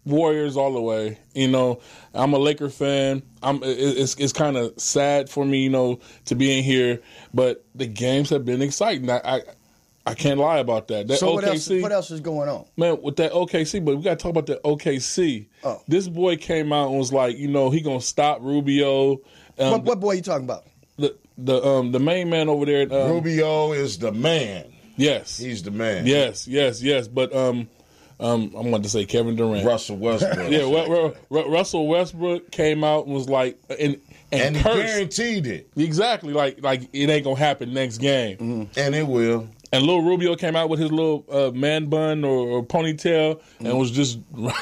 Warriors all the way. You know, I'm a Laker fan. It's kind of sad for me, you know, to be in here. But the games have been exciting. I can't lie about that. So OKC, what else is going on? Man, with that OKC, but we got to talk about that OKC. Oh. This boy came out and was like, you know, he going to stop Rubio. What boy are you talking about? The main man over there. Rubio is the man. Yes. He's the man. Yes. But I'm going to say Kevin Durant. Russell Westbrook. Yeah, Russell Westbrook came out and was like, and he cursed. guaranteed it. Exactly, like it ain't going to happen next game. Mm-hmm. And it will. And Lil Rubio came out with his little man bun or ponytail and was just running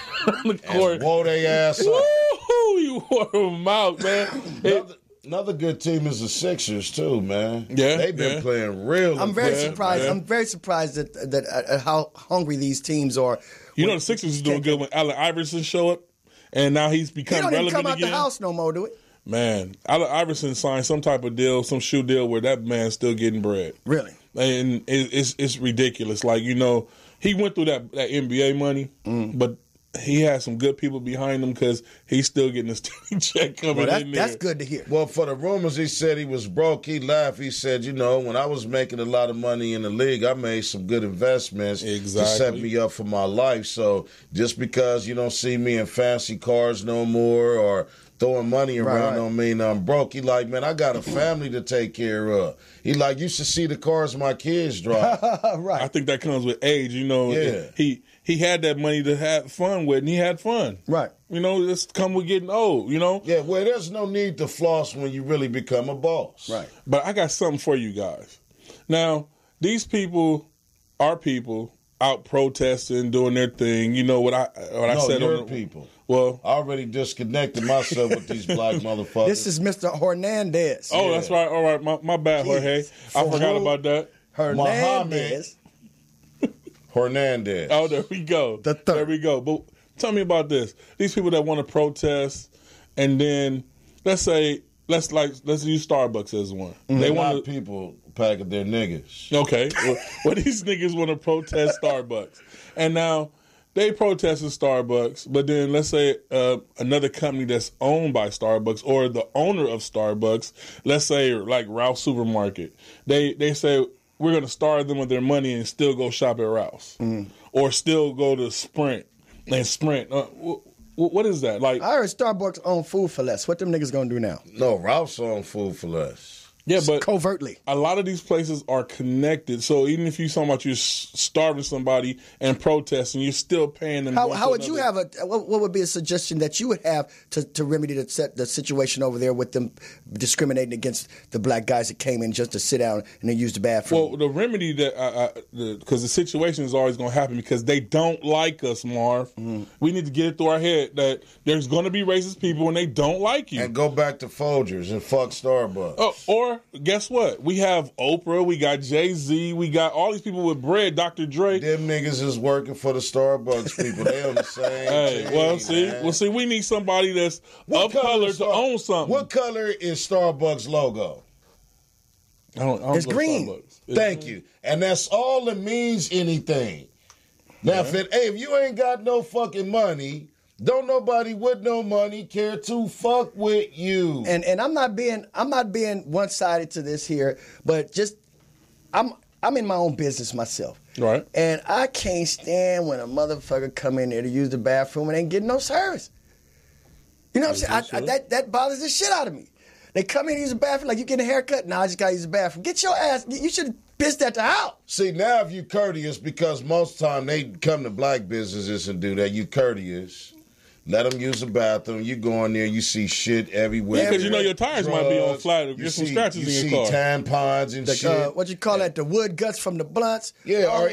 the court. And wore they ass up. Woo-hoo, you wore them out, man. Another good team is the Sixers too, man. Yeah, they've been playing real. I'm very surprised. I'm very surprised at how hungry these teams are. You know the Sixers is doing good when Allen Iverson show up and now he's He become don't even relevant come out again. the house no more, do it? Man, Allen Iverson signed some type of deal, some shoe deal, where that man's still getting bread. Really? And it's ridiculous. Like, you know, he went through that NBA money, but he had some good people behind him because he's still getting his check coming in there. That's good to hear. Well, for the rumors, he said he was broke. He laughed. He said, you know, when I was making a lot of money in the league, I made some good investments to set me up for my life. So just because you don't see me in fancy cars no more or throwing money around don't mean I'm broke. He like, man, I got a family to take care of. He like, you should see the cars my kids drive. Right. I think that comes with age. You know, he had that money to have fun with, and he had fun. Right. You know, it's come with getting old, you know? Yeah, well, there's no need to floss when you really become a boss. Right. But I got something for you guys. Now, these people are people out protesting, doing their thing. You know what I said your on the people. Well, I already disconnected myself with these black motherfuckers. This is Mr. Hernandez. Oh, that's right. All right, my bad, Jorge. I forgot about that. Hernandez. Hernandez. Oh, there we go. The third. There we go. But tell me about this. These people that want to protest, and then let's use Starbucks as one. They want people packing their niggas. Okay. Well, these niggas want to protest Starbucks, and now they protested Starbucks. But then let's say another company that's owned by Starbucks or the owner of Starbucks, let's say like Ralph's Supermarket, they say, we're going to starve them of their money and still go shop at Ralph's. Or still go to Sprint. What is that? Like, I heard Starbucks own Food for Less. What them niggas gonna do now? No, Ralph's on Food for Less. yeah, but Covertly. a lot of these places are connected. So even if you're talking about you're starving somebody and protesting, you're still paying them. How would you have what would be a suggestion that you would have to remedy the situation over there with them discriminating against the black guys that came in just to sit down and they use the bathroom? Well, the remedy that because the situation is always going to happen because they don't like us, Marv. We need to get it through our head that there's going to be racist people and they don't like you. And go back to Folgers and fuck Starbucks. Or guess what? We have Oprah, we got Jay-Z, we got all these people with bread, Dr. Dre. Them niggas is working for the Starbucks people. They on the same team, see, we need somebody that's of color to own something. What color is Starbucks logo? I don't It's know green. Starbucks. Thank you. And that's all that means anything. Now, if you ain't got no fucking money, don't nobody with no money care to fuck with you. And I'm not being one-sided to this here, but just I'm in my own business myself. Right. And I can't stand when a motherfucker come in there to use the bathroom and ain't getting no service. You know what I'm saying? That bothers the shit out of me. They come in and use the bathroom like you getting a haircut. Nah, I just gotta use the bathroom. Get your ass. You should have pissed at the house. See, now if you courteous, because most time they come to black businesses and do that, you courteous. Let them use the bathroom. You go in there, you see shit everywhere. Yeah, because you know your tires might be on flat. Get some scratches in your car. You see tampons and shit. What you call that? The wood guts from the blunts. Yeah, or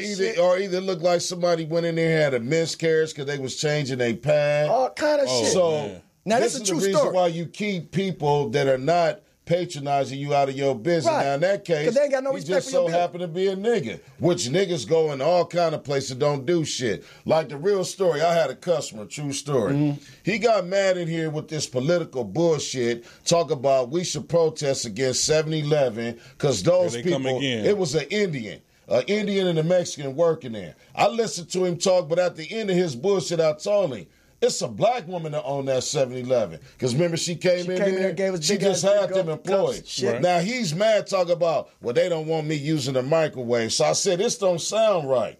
either look like somebody went in there and had a miscarriage because they was changing their pad. All kind of shit. So now this is a is true the reason story. why you keep people that are not patronizing you out of your business. Right. Now in that case, 'Cause they ain't got no he respect just for your so business. happen to be a nigga, which niggas go in all kind of places don't do shit. Like the real story, I had a customer, true story. He got mad in here with this political bullshit, talk about we should protest against 7-Eleven because those Here they come people, again. it was an Indian and a Mexican working there. I listened to him talk, but at the end of his bullshit, I told him, it's a black woman that owned that 7-Eleven. Because remember, she came in there and gave us she big just ass had big them cups, employed. shit. Right. Now he's mad talking about, well, they don't want me using the microwave. So I said, this don't sound right.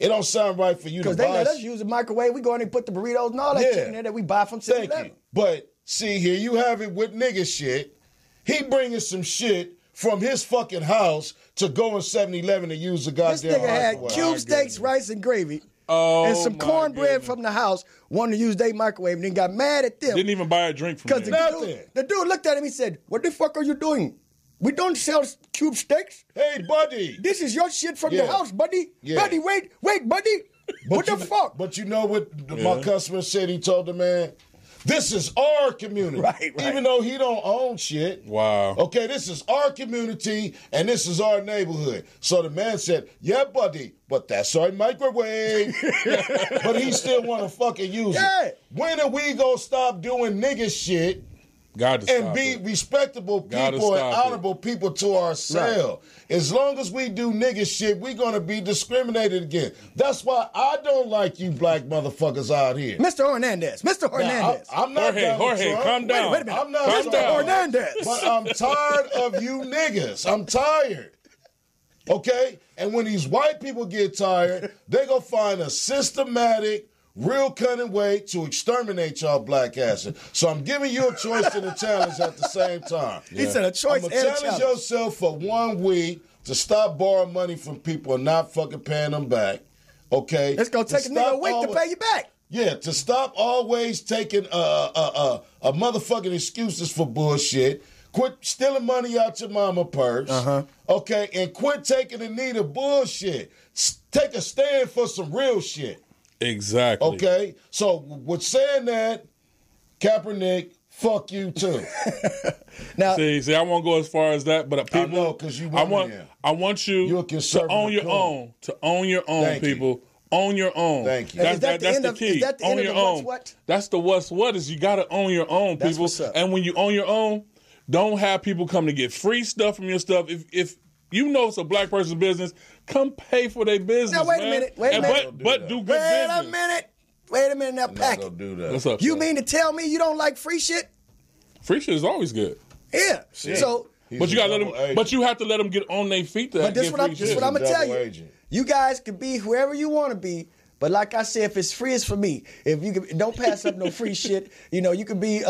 It don't sound right for you to Because they buy. let us use the microwave. We go in and put the burritos and all that shit in there that we buy from Thank 7-Eleven. you. But see, here you have it with nigga shit. He bringing some shit from his fucking house to go in 7-Eleven to use the This goddamn nigga had microwave. cube steaks, rice, and gravy. Oh, and some my cornbread goodness. from the house, wanted to use their microwave, and then got mad at them. Didn't even buy a drink from Because them. the dude looked at him, he said, what the fuck are you doing? We don't sell cube steaks. Hey, buddy. This is your shit from Yeah. your house, buddy. Yeah. Buddy, wait, buddy. What the fuck? But you know what my customer said? He told the man, This is our community. Right. Even though he don't own shit. Wow. Okay, this is our community and this is our neighborhood. So the man said, yeah, buddy, but that's our microwave. But he still want to fucking use it. When are we going to stop doing nigga shit and be respectable people and honorable people to ourselves? Right. As long as we do nigga shit, we're going to be discriminated against. That's why I don't like you black motherfuckers out here. Mr. Hernandez. Now, I'm not Jorge, calm down. Wait a minute. I'm not Mr. Hernandez. But I'm tired of you niggas. I'm tired. Okay? And when these white people get tired, they going to find a systematic, real cunning way to exterminate y'all black asses. So I'm giving you a choice and a challenge at the same time. He said a choice and a challenge. Challenge yourself for 1 week to stop borrowing money from people and not fucking paying them back. Okay? It's going to take a nigga a week to pay you back. Yeah, to stop always taking motherfucking excuses for bullshit. Quit stealing money out your mama purse. Okay? And quit taking the knee to bullshit. Take a stand for some real shit. Exactly. Okay? So, with saying that, Kaepernick, fuck you too. Now, see, I won't go as far as that, but people, I know, because you I want you to own your own. To own your own, Thank people. You. Own your own. Thank you. That's the key. Is that the own end your of the own. what? That's the what is you got to own your own, That's people. What's up. And when you own your own, don't have people come to get free stuff from your stuff. If you know it's a black person's business, come pay for their business. Now, wait a minute. But do good business. Wait a minute now, Pack it. Do that. What's up? You mean to tell me you don't like free shit? Free shit is always good. Yeah. So, but you gotta let them. But you have to let them get on their feet. But this is what I'm gonna tell you. Agent. You guys can be whoever you want to be. But like I said, if it's free, it's for me. If you can, don't pass up no free shit. You know, you could be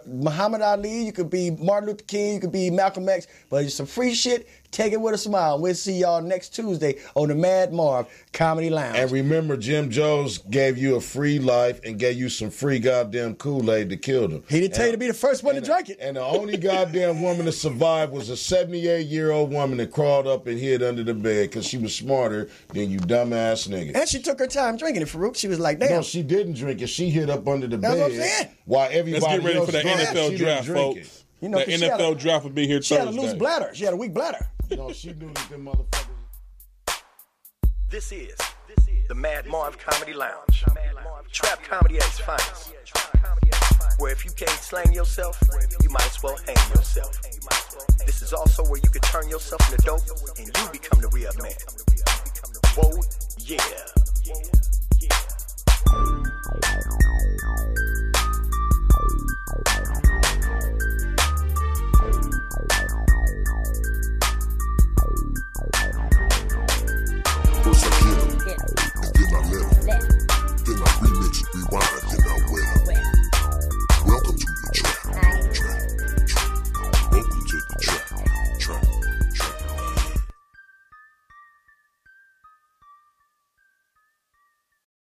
Muhammad Ali, you could be Martin Luther King, you could be Malcolm X. But it's some free shit. Take it with a smile. We'll see y'all next Tuesday on the Mad Marv Comedy Lounge. And remember, Jim Jones gave you a free life and gave you some free goddamn Kool-Aid to kill them. He didn't tell you to be the first one to drink it. And the only goddamn woman to survive was a 78-year-old woman that crawled up and hid under the bed because she was smarter than you dumbass niggas. And she took her time drinking it, Farouk. She was like, damn. No, she didn't drink it. She hid up under the That's bed. what I'm saying. While everybody Let's get ready else for the drank, NFL she draft, didn't drink folks. You know, the NFL draft will be here She Thursday. had a loose bladder. She had a weak bladder. No, she knew that them motherfuckers. This is the Mad Marv Comedy Lounge. Trap comedy at its finest. Where if you can't slang yourself, you might as well hang yourself. This is also where you can turn yourself into dope and you become the real man. Whoa, yeah. First I hit him, and then I let him. Then I remix, rewind,